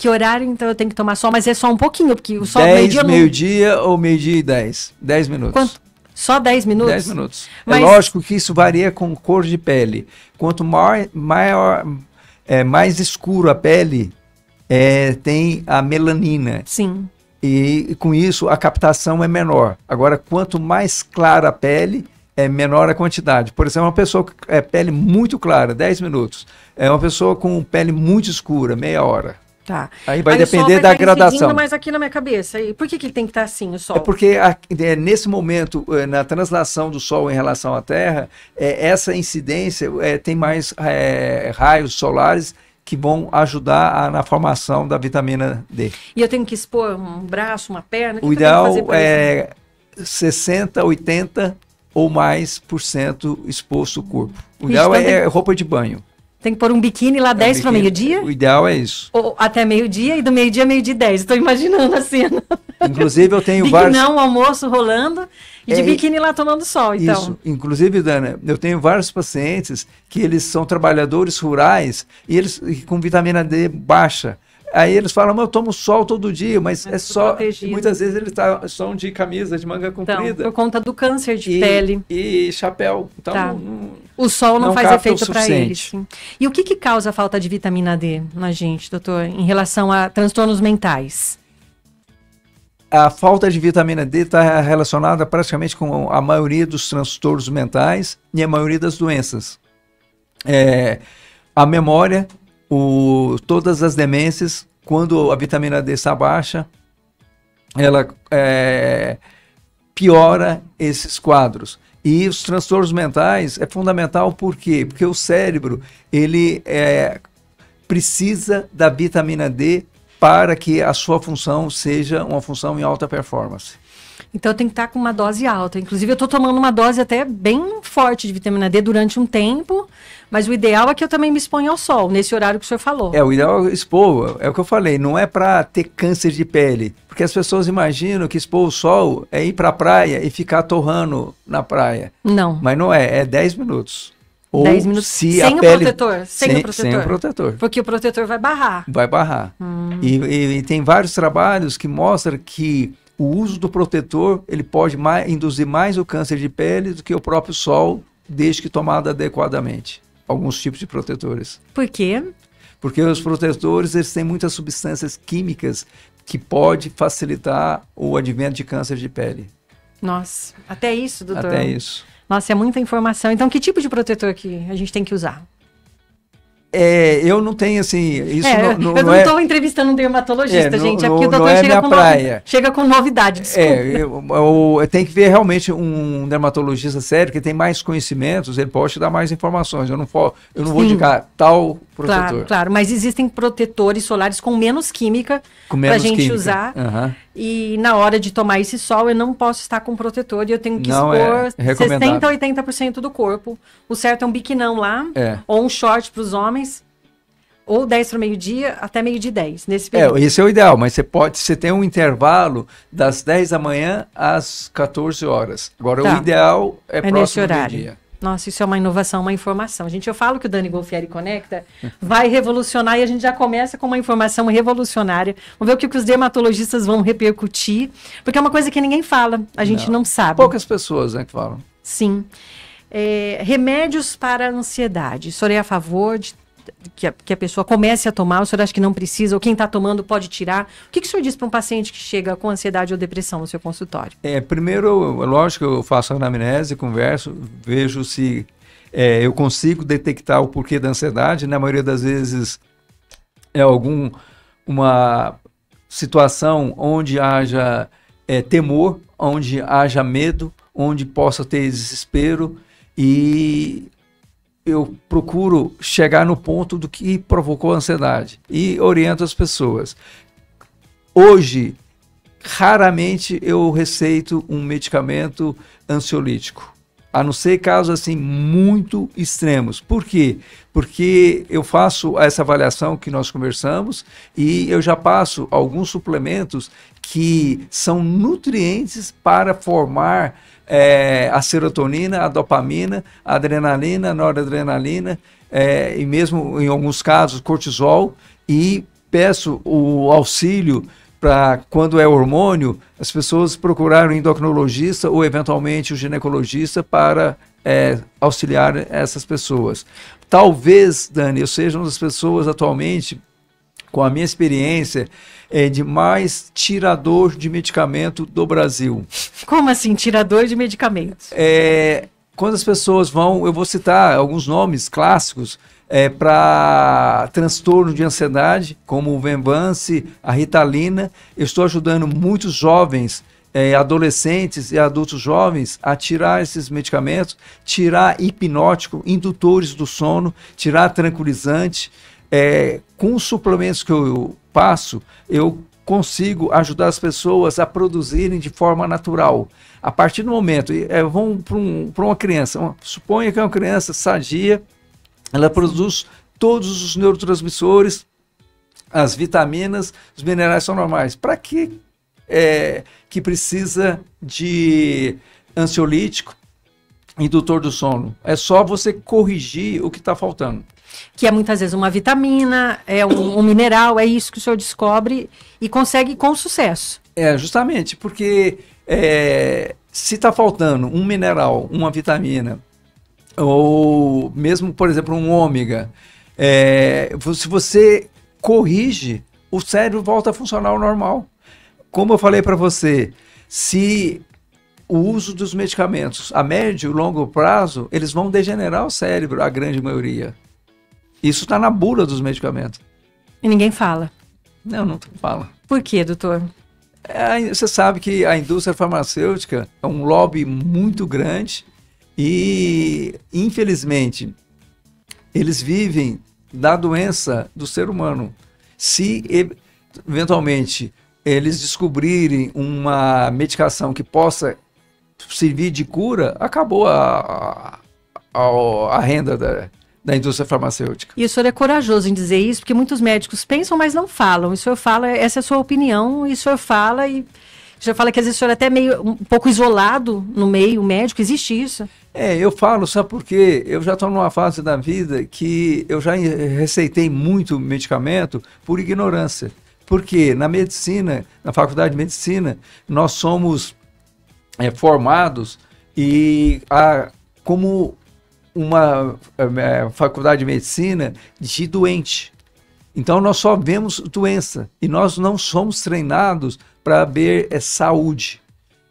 S1: Que horário, então, eu tenho que tomar sol? Mas é só um pouquinho, porque o sol...
S2: 10, meio-dia ou meio-dia e 10? 10 minutos.
S1: Quanto? Só 10 minutos?
S2: 10 minutos.
S1: Mas...
S2: É lógico que isso varia com cor de pele. Quanto mais escuro a pele, tem a melanina.
S1: Sim.
S2: E com isso a captação é menor. Agora, quanto mais clara a pele, é menor a quantidade. Por exemplo, uma pessoa com pele muito clara, 10 minutos. Uma pessoa com pele muito escura, meia hora.
S1: Tá.
S2: Aí vai depender da gradação.
S1: Mas aqui na minha cabeça, e por que ele tem que estar assim, o sol?
S2: É porque nesse momento, na translação do Sol em relação à Terra, essa incidência tem mais raios solares que vão ajudar na formação da vitamina D.
S1: E eu tenho que expor um braço, uma perna?
S2: O ideal é 60, 80 ou mais por cento exposto o corpo. O ideal é roupa de banho.
S1: Tem que pôr um biquíni lá 10 para meio-dia?
S2: O ideal é isso.
S1: Ou até meio-dia e do meio-dia a meio-dia e 10. Estou imaginando a cena.
S2: Inclusive eu tenho vários...
S1: Biquinão, almoço rolando e de biquíni lá tomando sol, então.
S2: Isso. Inclusive, Dana, eu tenho vários pacientes que eles são trabalhadores rurais e eles com vitamina D baixa. Aí eles falam, eu tomo sol todo dia, mas é só... Protegido. Muitas vezes eles estão de camisa, de manga comprida.
S1: Então, por conta do câncer de pele.
S2: E chapéu. Então,
S1: tá. O sol não faz efeito para eles. Sim. E o que causa a falta de vitamina D na gente, doutor, em relação a transtornos mentais?
S2: A falta de vitamina D está relacionada praticamente com a maioria dos transtornos mentais e a maioria das doenças. A memória... todas as demências, quando a vitamina D está baixa, ela piora esses quadros. E os transtornos mentais é fundamental, por quê? Porque o cérebro ele precisa da vitamina D para que a sua função seja uma função em alta performance.
S1: Então tem que estar com uma dose alta. Inclusive eu estou tomando uma dose até bem forte de vitamina D durante um tempo, mas o ideal é que eu também me exponha ao sol, nesse horário que o senhor falou.
S2: O ideal é expor, é o que eu falei, não é para ter câncer de pele, porque as pessoas imaginam que expor o sol é ir para a praia e ficar torrando na praia.
S1: Não.
S2: Mas não é 10 minutos. Ou
S1: 10 minutos
S2: se
S1: sem
S2: a pele...
S1: protetor? Sem o protetor?
S2: Sem o protetor.
S1: Porque o protetor vai barrar.
S2: Vai barrar. E tem vários trabalhos que mostram que o uso do protetor ele pode induzir mais o câncer de pele do que o próprio sol, desde que tomado adequadamente. Alguns tipos de protetores.
S1: Por quê?
S2: Porque os protetores eles têm muitas substâncias químicas que pode facilitar o advento de câncer de pele.
S1: Nossa, até isso, doutor?
S2: Até isso.
S1: Nossa, é muita informação. Então, que tipo de protetor que a gente tem que usar?
S2: Eu não tenho, assim, isso
S1: eu não estou entrevistando um dermatologista, gente, é porque o doutor chega com novidade, desculpa.
S2: Eu tenho que ver realmente um dermatologista sério, que tem mais conhecimentos, ele pode te dar mais informações, eu não vou indicar tal protetor.
S1: Claro, mas existem protetores solares com menos química para a gente usar, e na hora de tomar esse sol, eu não posso estar com protetor, e eu tenho que expor 60% a 80% do corpo. O certo é um biquinão lá, ou um short para os homens, ou 10 para meio-dia até meio-dia 10, nesse período.
S2: Esse é o ideal, mas você tem um intervalo das 10 da manhã às 14 horas. Agora, o ideal é próximo
S1: nesse horário.
S2: Meio-dia.
S1: Nossa, isso é uma inovação, uma informação. Gente, eu falo que o Dani Golfieri Conecta vai revolucionar, e a gente já começa com uma informação revolucionária. Vamos ver o que os dermatologistas vão repercutir, porque é uma coisa que ninguém fala, a gente não sabe.
S2: Poucas pessoas, né, que falam.
S1: Sim. Remédios para a ansiedade. O senhor é a favor de que a pessoa comece a tomar? O senhor acha que não precisa? Ou quem está tomando pode tirar? O que o senhor diz para um paciente que chega com ansiedade ou depressão no seu consultório?
S2: Primeiro, lógico, eu faço anamnese, converso, vejo se eu consigo detectar o porquê da ansiedade. Na maioria das vezes é uma situação onde haja temor, onde haja medo, onde possa ter desespero, e eu procuro chegar no ponto do que provocou a ansiedade e oriento as pessoas. Hoje, raramente eu receito um medicamento ansiolítico, a não ser casos assim muito extremos. Por quê? Porque eu faço essa avaliação que nós conversamos e eu já passo alguns suplementos que são nutrientes para formar a serotonina, a dopamina, a adrenalina, a noradrenalina, e mesmo em alguns casos cortisol, e peço o auxílio para, quando é hormônio, as pessoas procurarem o endocrinologista ou eventualmente o ginecologista para auxiliar essas pessoas. Talvez, Dani, eu seja uma das pessoas atualmente, com a minha experiência, de mais tirador de medicamento do Brasil.
S1: Como assim, tirador de medicamentos?
S2: Quando as pessoas vão, eu vou citar alguns nomes clássicos para transtorno de ansiedade, como o Venvance, a Ritalina. Eu estou ajudando muitos jovens, adolescentes e adultos jovens a tirar esses medicamentos, tirar hipnótico, indutores do sono, tirar tranquilizante. Com os suplementos que eu passo, eu consigo ajudar as pessoas a produzirem de forma natural. A partir do momento, vamos para uma criança, suponha que é uma criança sadia, ela produz todos os neurotransmissores, as vitaminas, os minerais são normais. Para que precisa de ansiolítico, indutor do sono? É só você corrigir o que está faltando.
S1: Que é muitas vezes uma vitamina, um mineral, é isso que o senhor descobre e consegue com sucesso.
S2: Justamente, porque se está faltando um mineral, uma vitamina, ou mesmo, por exemplo, um ômega, se você corrige, o cérebro volta a funcionar ao normal. Como eu falei para você, se o uso dos medicamentos a médio e longo prazo, eles vão degenerar o cérebro, a grande maioria. Isso está na bula dos medicamentos.
S1: E ninguém fala.
S2: Não fala.
S1: Por quê, doutor?
S2: Você sabe que a indústria farmacêutica é um lobby muito grande e, infelizmente, eles vivem da doença do ser humano. Se, eventualmente, eles descobrirem uma medicação que possa servir de cura, acabou a renda da indústria farmacêutica.
S1: E o senhor é corajoso em dizer isso, porque muitos médicos pensam, mas não falam. E o senhor fala, essa é a sua opinião, e o senhor fala, e o senhor fala que às vezes o senhor é até meio um pouco isolado no meio médico, existe isso?
S2: Eu falo, sabe por quê? Eu já estou numa fase da vida que eu já receitei muito medicamento por ignorância. Porque na medicina, na faculdade de medicina, nós somos formados e como uma faculdade de medicina de doente. Então, nós só vemos doença e nós não somos treinados para ver saúde.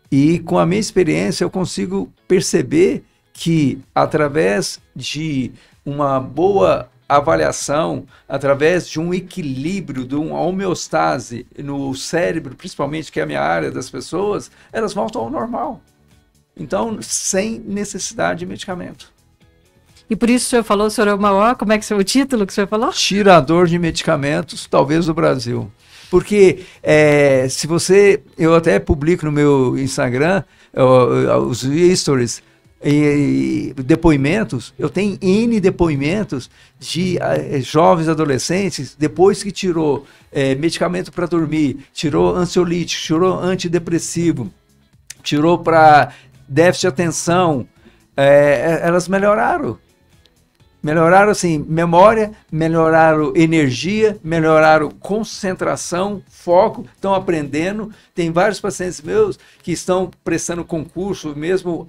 S2: E com a minha experiência, eu consigo perceber que, através de uma boa avaliação, através de um equilíbrio, de uma homeostase no cérebro, principalmente, que é a minha área das pessoas, elas voltam ao normal. Então, sem necessidade de medicamento.
S1: E por isso o senhor falou, senhor é o maior, como é que é o título que o senhor falou?
S2: Tirador de medicamentos, talvez do Brasil. Porque se você, eu até publico no meu Instagram os stories e depoimentos, eu tenho N depoimentos de jovens adolescentes, depois que tirou medicamento para dormir, tirou ansiolítico, tirou antidepressivo, tirou para déficit de atenção, elas melhoraram. Melhoraram, assim, memória, melhoraram energia, melhoraram concentração, foco, estão aprendendo. Tem vários pacientes meus que estão prestando concurso, mesmo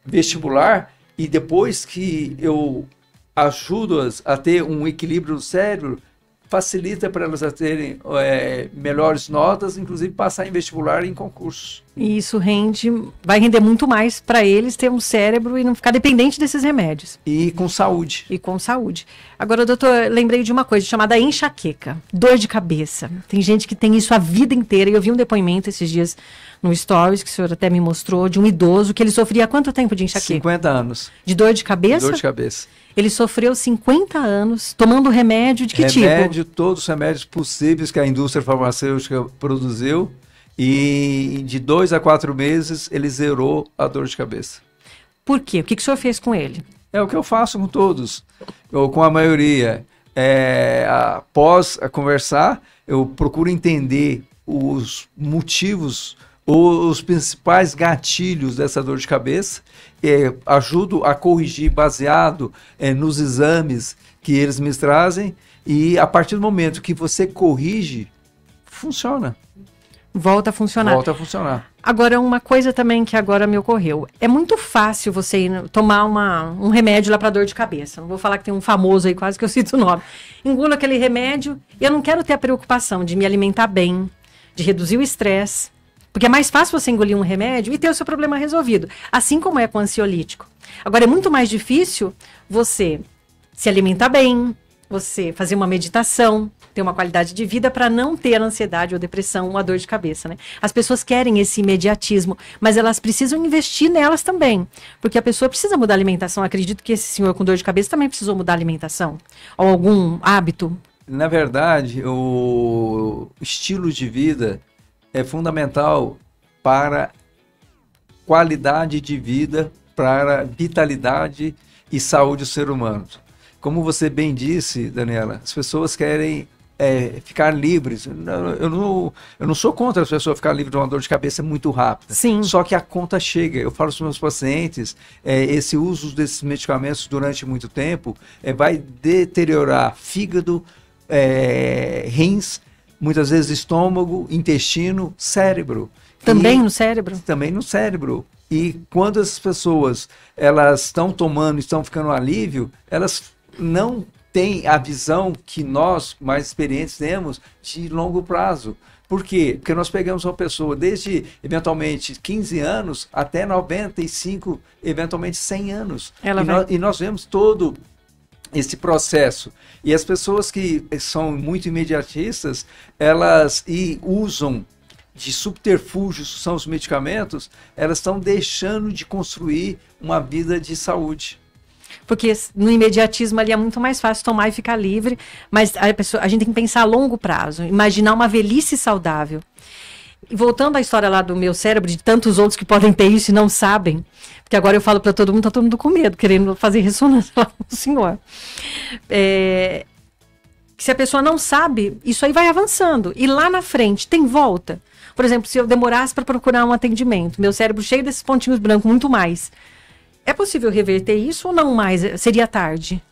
S2: vestibular, e depois que eu ajudo-as a ter um equilíbrio no cérebro, facilita para elas terem melhores notas, inclusive passar em vestibular e em concursos.
S1: E isso vai render muito mais para eles ter um cérebro e não ficar dependente desses remédios.
S2: E com saúde.
S1: E com saúde. Agora, doutor, lembrei de uma coisa chamada enxaqueca, dor de cabeça. Tem gente que tem isso a vida inteira, e eu vi um depoimento esses dias no Stories, que o senhor até me mostrou, de um idoso que ele sofria há quanto tempo de enxaqueca?
S2: 50 anos.
S1: De dor de cabeça?
S2: De dor de cabeça.
S1: Ele sofreu 50 anos tomando remédio de que tipo?
S2: Remédio, todos os remédios possíveis que a indústria farmacêutica produziu, e de 2 a 4 meses ele zerou a dor de cabeça.
S1: Por quê? O que o senhor fez com ele?
S2: É o que eu faço com todos, ou com a maioria. Após conversar, eu procuro entender os motivos, os principais gatilhos dessa dor de cabeça, ajudo a corrigir baseado nos exames que eles me trazem, e a partir do momento que você corrige, funciona.
S1: Volta a funcionar.
S2: Volta a funcionar.
S1: Agora, uma coisa também que agora me ocorreu. É muito fácil você tomar um remédio lá para dor de cabeça. Não vou falar que tem um famoso aí, quase que eu cito o nome. Engulo aquele remédio e eu não quero ter a preocupação de me alimentar bem, de reduzir o estresse. Porque é mais fácil você engolir um remédio e ter o seu problema resolvido. Assim como é com ansiolítico. Agora, é muito mais difícil você se alimentar bem, você fazer uma meditação, ter uma qualidade de vida para não ter ansiedade ou depressão ou a dor de cabeça, né? As pessoas querem esse imediatismo, mas elas precisam investir nelas também. Porque a pessoa precisa mudar a alimentação. Acredito que esse senhor com dor de cabeça também precisou mudar a alimentação. Ou algum hábito.
S2: Na verdade, o estilo de vida é fundamental para qualidade de vida, para vitalidade e saúde do ser humano. Como você bem disse, Daniela, as pessoas querem ficar livres. Eu não sou contra as pessoas ficar livres de uma dor de cabeça muito rápida.
S1: Sim.
S2: Só que a conta chega. Eu falo para os meus pacientes, esse uso desses medicamentos durante muito tempo vai deteriorar fígado, rins, muitas vezes estômago, intestino, cérebro.
S1: Também no cérebro?
S2: Também no cérebro. E quando as pessoas elas estão tomando, estão ficando alívio, elas não têm a visão que nós, mais experientes, temos de longo prazo. Por quê? Porque nós pegamos uma pessoa desde, eventualmente, 15 anos até 95, eventualmente 100 anos. E nós vemos todo esse processo. E as pessoas que são muito imediatistas, elas usam de subterfúgios, são os medicamentos, elas estão deixando de construir uma vida de saúde.
S1: Porque no imediatismo ali é muito mais fácil tomar e ficar livre, mas a gente tem que pensar a longo prazo, imaginar uma velhice saudável. E voltando à história lá do meu cérebro, de tantos outros que podem ter isso e não sabem, porque agora eu falo para todo mundo, tá todo mundo com medo, querendo fazer ressonância lá com o senhor. Que se a pessoa não sabe, isso aí vai avançando. E lá na frente, tem volta. Por exemplo, se eu demorasse para procurar um atendimento, meu cérebro cheio desses pontinhos brancos, muito mais. É possível reverter isso ou não mais? Seria tarde?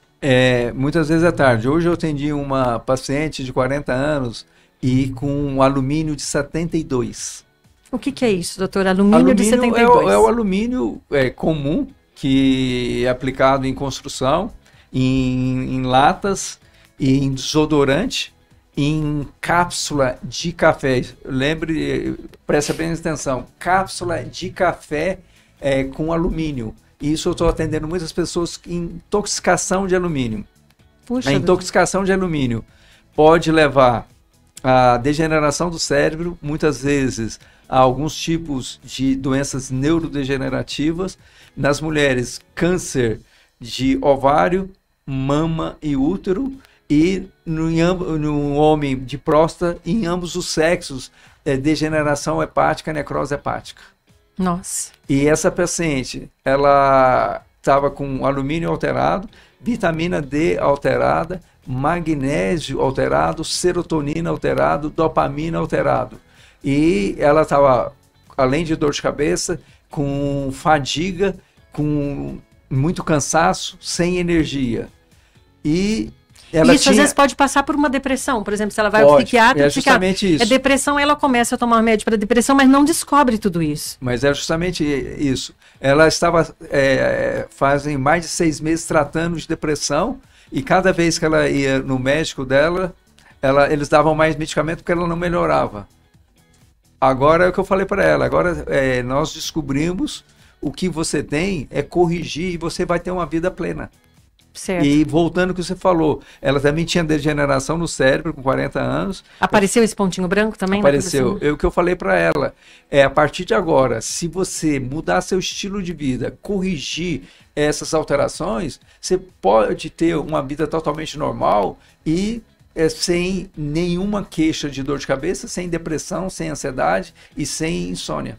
S2: Muitas vezes é tarde. Hoje eu atendi uma paciente de 40 anos e com um alumínio de 72.
S1: O que é isso, doutor? Alumínio de 72?
S2: É o alumínio comum, que é aplicado em construção, em latas, em desodorante, em cápsula de café. Lembre, preste bem atenção, cápsula de café com alumínio. Isso eu estou atendendo muitas pessoas em intoxicação de alumínio.
S1: Puxa,
S2: a intoxicação de alumínio pode levar à degeneração do cérebro, muitas vezes a alguns tipos de doenças neurodegenerativas. Nas mulheres, câncer de ovário, mama e útero, e no homem de próstata, em ambos os sexos, degeneração hepática, necrose hepática.
S1: Nossa.
S2: E essa paciente, ela estava com alumínio alterado, vitamina D alterada, magnésio alterado, serotonina alterado, dopamina alterado. E ela estava, além de dor de cabeça, com fadiga, com muito cansaço, sem energia. E ela
S1: isso às vezes pode passar por uma depressão, por exemplo, se ela vai ao
S2: Pode,
S1: psiquiatra,
S2: é justamente isso.
S1: É depressão, ela começa a tomar remédio para depressão, mas não descobre tudo isso.
S2: Mas é justamente isso. Ela estava fazem mais de 6 meses tratando de depressão, e cada vez que ela ia no médico dela, eles davam mais medicamento porque ela não melhorava. Agora é o que eu falei para ela, agora nós descobrimos o que você tem é corrigir e você vai ter uma vida plena.
S1: Certo.
S2: E voltando ao que você falou, ela também tinha degeneração no cérebro com 40 anos.
S1: Apareceu esse pontinho branco também?
S2: Apareceu. O que eu falei para ela a partir de agora, se você mudar seu estilo de vida, corrigir essas alterações, você pode ter uma vida totalmente normal e sem nenhuma queixa de dor de cabeça, sem depressão, sem ansiedade e sem insônia.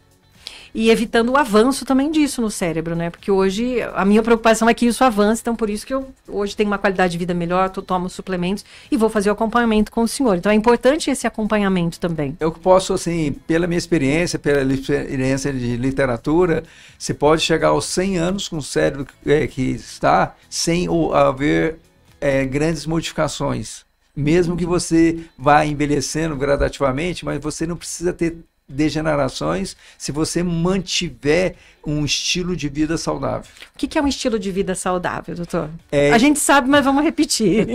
S1: E evitando o avanço também disso no cérebro, né? Porque hoje a minha preocupação é que isso avance, então por isso que eu hoje tenho uma qualidade de vida melhor, tomo suplementos e vou fazer o acompanhamento com o senhor. Então é importante esse acompanhamento também.
S2: Eu posso, assim, pela minha experiência, pela experiência de literatura, você pode chegar aos 100 anos com o cérebro que está sem haver grandes modificações. Mesmo que você vá envelhecendo gradativamente, mas você não precisa ter degenerações se você mantiver um estilo de vida saudável.
S1: O que é um estilo de vida saudável, doutor? A gente sabe, mas vamos repetir.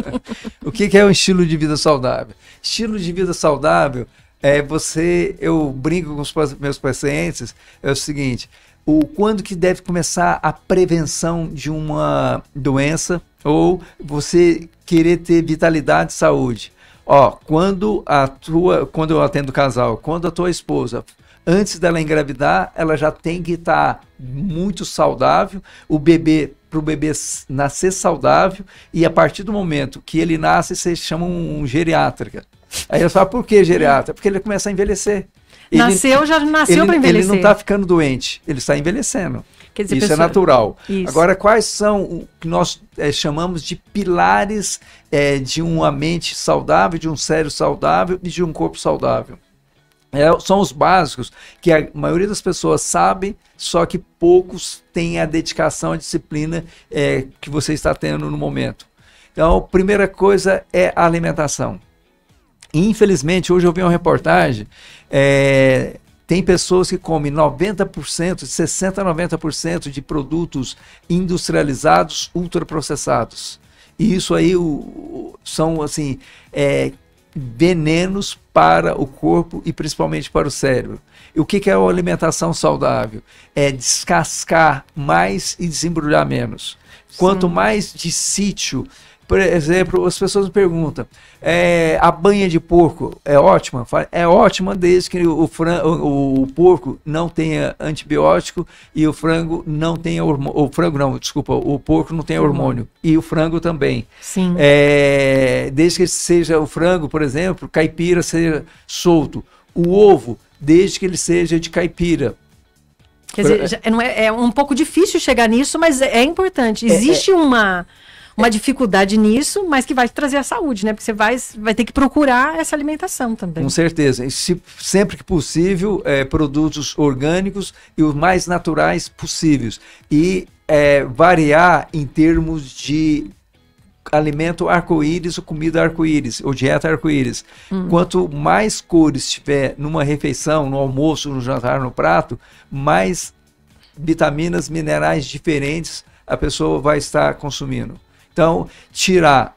S2: O que é um estilo de vida saudável? Estilo de vida saudável eu brinco com os meus pacientes, é o seguinte, quando que deve começar a prevenção de uma doença ou você querer ter vitalidade e saúde. Quando eu atendo casal, quando a tua esposa, antes dela engravidar, ela já tem que estar muito saudável, para o bebê nascer saudável, e a partir do momento que ele nasce, você chama um geriátrica. Aí eu falo, por que geriátrica? Porque ele começa a envelhecer.
S1: Já nasceu para envelhecer.
S2: Ele não está ficando doente, ele está envelhecendo.
S1: Quer dizer,
S2: isso é natural.
S1: Isso.
S2: Agora, quais são o que nós chamamos de pilares de uma mente saudável, de um cérebro saudável e de um corpo saudável? São os básicos que a maioria das pessoas sabe, só que poucos têm a dedicação, a disciplina que você está tendo no momento. Então, a primeira coisa é a alimentação. Infelizmente, hoje eu vi uma reportagem, tem pessoas que comem 90%, 60% a 90% de produtos industrializados, ultraprocessados. E isso aí são assim, venenos para o corpo e principalmente para o cérebro. E o que é uma alimentação saudável? É descascar mais e desembrulhar menos. Sim. Quanto mais de sítio, por exemplo, as pessoas me perguntam, a banha de porco é ótima? É ótima desde que o porco não tenha antibiótico e o frango não tenha hormônio. O porco não tenha hormônio. E o frango também.
S1: Sim.
S2: Desde que seja o frango, por exemplo, caipira seja solto. O ovo, desde que ele seja de caipira.
S1: Quer dizer, é um pouco difícil chegar nisso, mas é importante. Existe uma dificuldade nisso, mas que vai te trazer a saúde, né? Porque você vai ter que procurar essa alimentação também.
S2: Com certeza. Sempre que possível, produtos orgânicos e os mais naturais possíveis. E variar em termos de alimento arco-íris ou comida arco-íris, ou dieta arco-íris. Quanto mais cores tiver numa refeição, no almoço, no jantar, no prato, mais vitaminas, minerais diferentes a pessoa vai estar consumindo. Então, tirar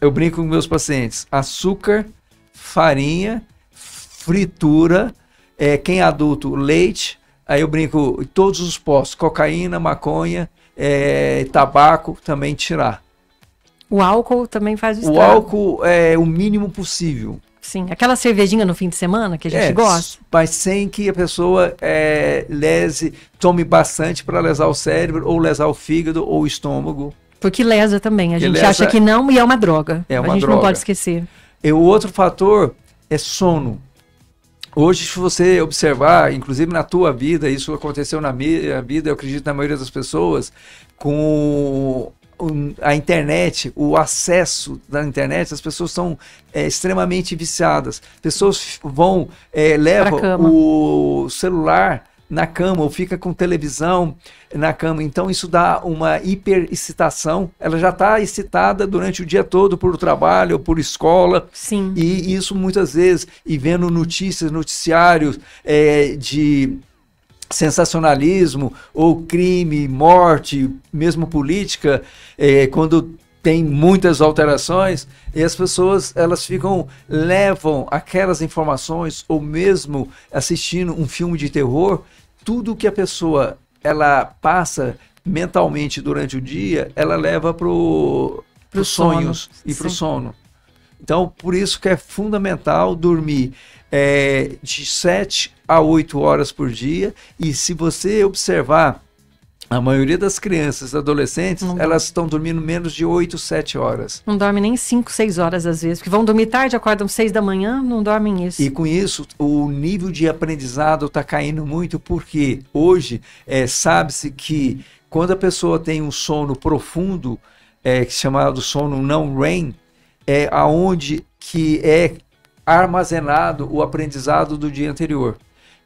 S2: eu brinco com meus pacientes, açúcar, farinha, fritura, quem é adulto, leite, aí eu brinco, todos os postos, cocaína, maconha, tabaco, também tirar.
S1: O álcool também faz o estrago.
S2: O álcool é o mínimo possível.
S1: Sim, aquela cervejinha no fim de semana que a gente gosta.
S2: Mas sem que a pessoa tome bastante para lesar o cérebro, ou lesar o fígado, ou o estômago.
S1: Porque lesa também, a gente acha que não, e é uma droga. A gente não pode esquecer.
S2: E o outro fator é sono. Hoje, se você observar, inclusive na tua vida, isso aconteceu na minha vida, eu acredito na maioria das pessoas, com a internet, o acesso da internet, as pessoas são extremamente viciadas. Pessoas levam o celular na cama, ou fica com televisão na cama. Então isso dá uma hiperexcitação. Ela já está excitada durante o dia todo por trabalho ou por escola.
S1: Sim.
S2: E isso muitas vezes, e vendo noticiários de sensacionalismo, ou crime, morte, mesmo política, quando tem muitas alterações, e as pessoas levam aquelas informações, ou mesmo assistindo um filme de terror, tudo que a pessoa passa mentalmente durante o dia, ela leva para os sonhos e para o sono. Então, por isso que é fundamental dormir de 7 a 8 horas por dia, e se você observar, a maioria das crianças e adolescentes, elas estão dormindo menos de 8, 7 horas.
S1: Não dormem nem 5, 6 horas às vezes, porque vão dormir tarde, acordam 6 da manhã, não dormem isso.
S2: E com isso, o nível de aprendizado está caindo muito, porque hoje sabe-se que quando a pessoa tem um sono profundo, chamado sono não REM, é aonde que é armazenado o aprendizado do dia anterior.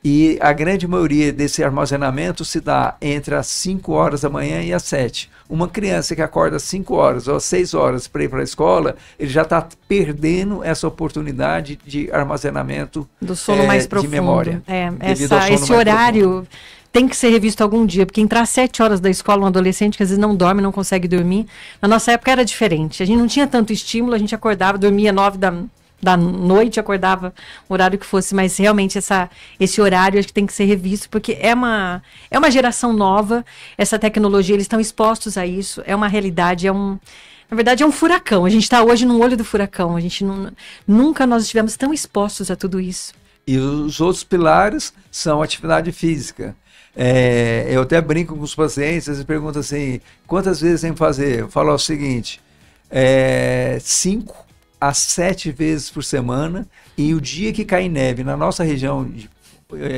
S2: E a grande maioria desse armazenamento se dá entre as 5 horas da manhã e as 7. Uma criança que acorda às 5 horas ou às 6 horas para ir para a escola, ele já está perdendo essa oportunidade de armazenamento
S1: do sono mais profundo.
S2: De memória.
S1: Esse horário tem que ser revisto algum dia, porque entrar às 7 horas da escola, um adolescente que às vezes não dorme, não consegue dormir, na nossa época era diferente. A gente não tinha tanto estímulo, a gente acordava, dormia 9 da noite, acordava o horário que fosse, mas realmente esse horário acho que tem que ser revisto, porque é uma geração nova, essa tecnologia, eles estão expostos a isso, é uma realidade, na verdade é um furacão, a gente está hoje no olho do furacão, a gente nunca nós estivemos tão expostos a tudo isso.
S2: E os outros pilares são atividade física. Eu até brinco com os pacientes, eles perguntam assim, quantas vezes tem que fazer? Eu falo o seguinte, 5 a 7 vezes por semana, e o dia que cai neve na nossa região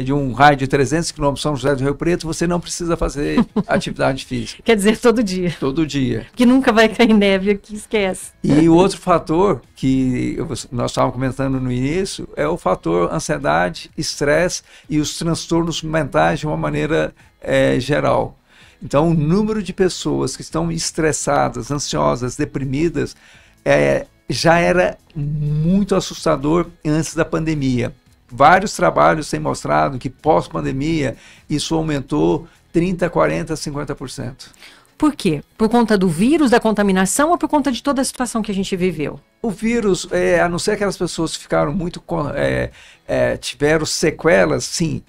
S2: de um raio de 300 km, São José do Rio Preto, você não precisa fazer atividade física.
S1: Quer dizer, todo dia.
S2: Todo dia.
S1: Que nunca vai cair neve aqui, esquece.
S2: E o outro fator que nós estávamos comentando no início é o fator ansiedade, estresse e os transtornos mentais de uma maneira geral. Então, o número de pessoas que estão estressadas, ansiosas, deprimidas, já era muito assustador antes da pandemia. Vários trabalhos têm mostrado que pós-pandemia isso aumentou 30%, 40%, 50%.
S1: Por quê? Por conta do vírus, da contaminação, ou por conta de toda a situação que a gente viveu?
S2: O vírus, a não ser aquelas pessoas que ficaram muito... tiveram sequelas, sim,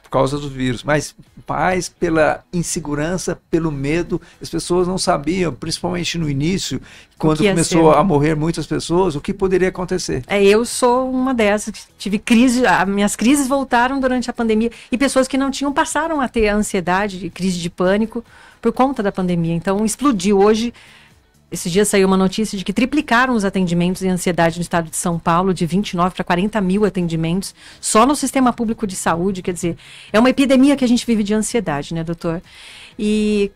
S2: por causa do vírus, mas mais pela insegurança, pelo medo. As pessoas não sabiam, principalmente no início, quando começou a morrer muitas pessoas, o que poderia acontecer.
S1: Eu sou uma dessas que tive crise, minhas crises voltaram durante a pandemia, e pessoas que não tinham passaram a ter ansiedade, crise de pânico por conta da pandemia. Então explodiu. Hoje, esses dias saiu uma notícia de que triplicaram os atendimentos em ansiedade no estado de São Paulo, de 29 para 40 mil atendimentos, só no sistema público de saúde. Quer dizer, é uma epidemia que a gente vive de ansiedade, né, doutor? E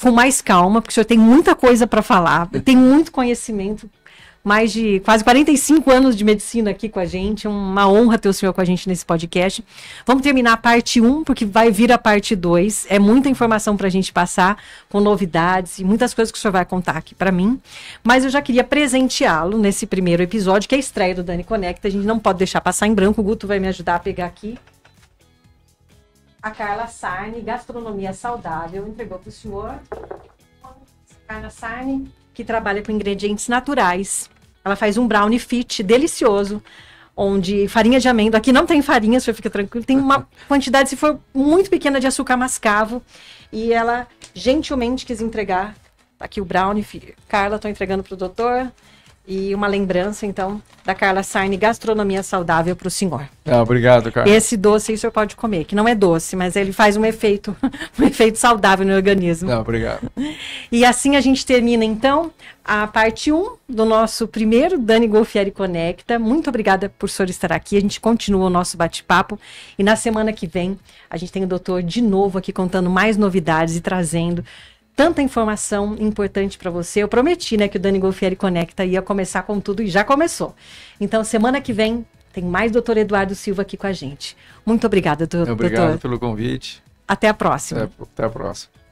S1: com mais calma, porque o senhor tem muita coisa para falar, tem muito conhecimento, mais de quase 45 anos de medicina aqui com a gente, uma honra ter o senhor com a gente nesse podcast. Vamos terminar a parte 1, porque vai vir a parte 2, é muita informação para a gente passar, com novidades e muitas coisas que o senhor vai contar aqui para mim, mas eu já queria presenteá-lo nesse primeiro episódio, que é a estreia do Dani Conecta, a gente não pode deixar passar em branco, o Guto vai me ajudar a pegar aqui. A Carla Sarni, Gastronomia Saudável, entregou para o senhor. Carla Sarni, que trabalha com ingredientes naturais. Ela faz um brownie fit delicioso, onde farinha de amêndoa, aqui não tem farinha, você fica tranquilo, tem uma quantidade, se for muito pequena, de açúcar mascavo, e ela gentilmente quis entregar, tá aqui o brownie, Carla, estou entregando para o doutor, e uma lembrança, então, da Carla Sarni, Gastronomia Saudável, para o senhor.
S2: Obrigado, Carla.
S1: Esse doce aí o senhor pode comer, que não é doce, mas ele faz um efeito saudável no organismo.
S2: Obrigado.
S1: E assim a gente termina, então, a parte 1 do nosso primeiro Dani Golfieri Conecta. Muito obrigada por o senhor estar aqui. A gente continua o nosso bate-papo. E na semana que vem, a gente tem o doutor de novo aqui contando mais novidades e trazendo tanta informação importante para você. Eu prometi, né, que o Dani Golfieri Conecta ia começar com tudo e já começou. Então, semana que vem, tem mais doutor Eduardo Silva aqui com a gente. Muito obrigada, doutor.
S2: Obrigado pelo convite.
S1: Até a próxima.
S2: Até a próxima.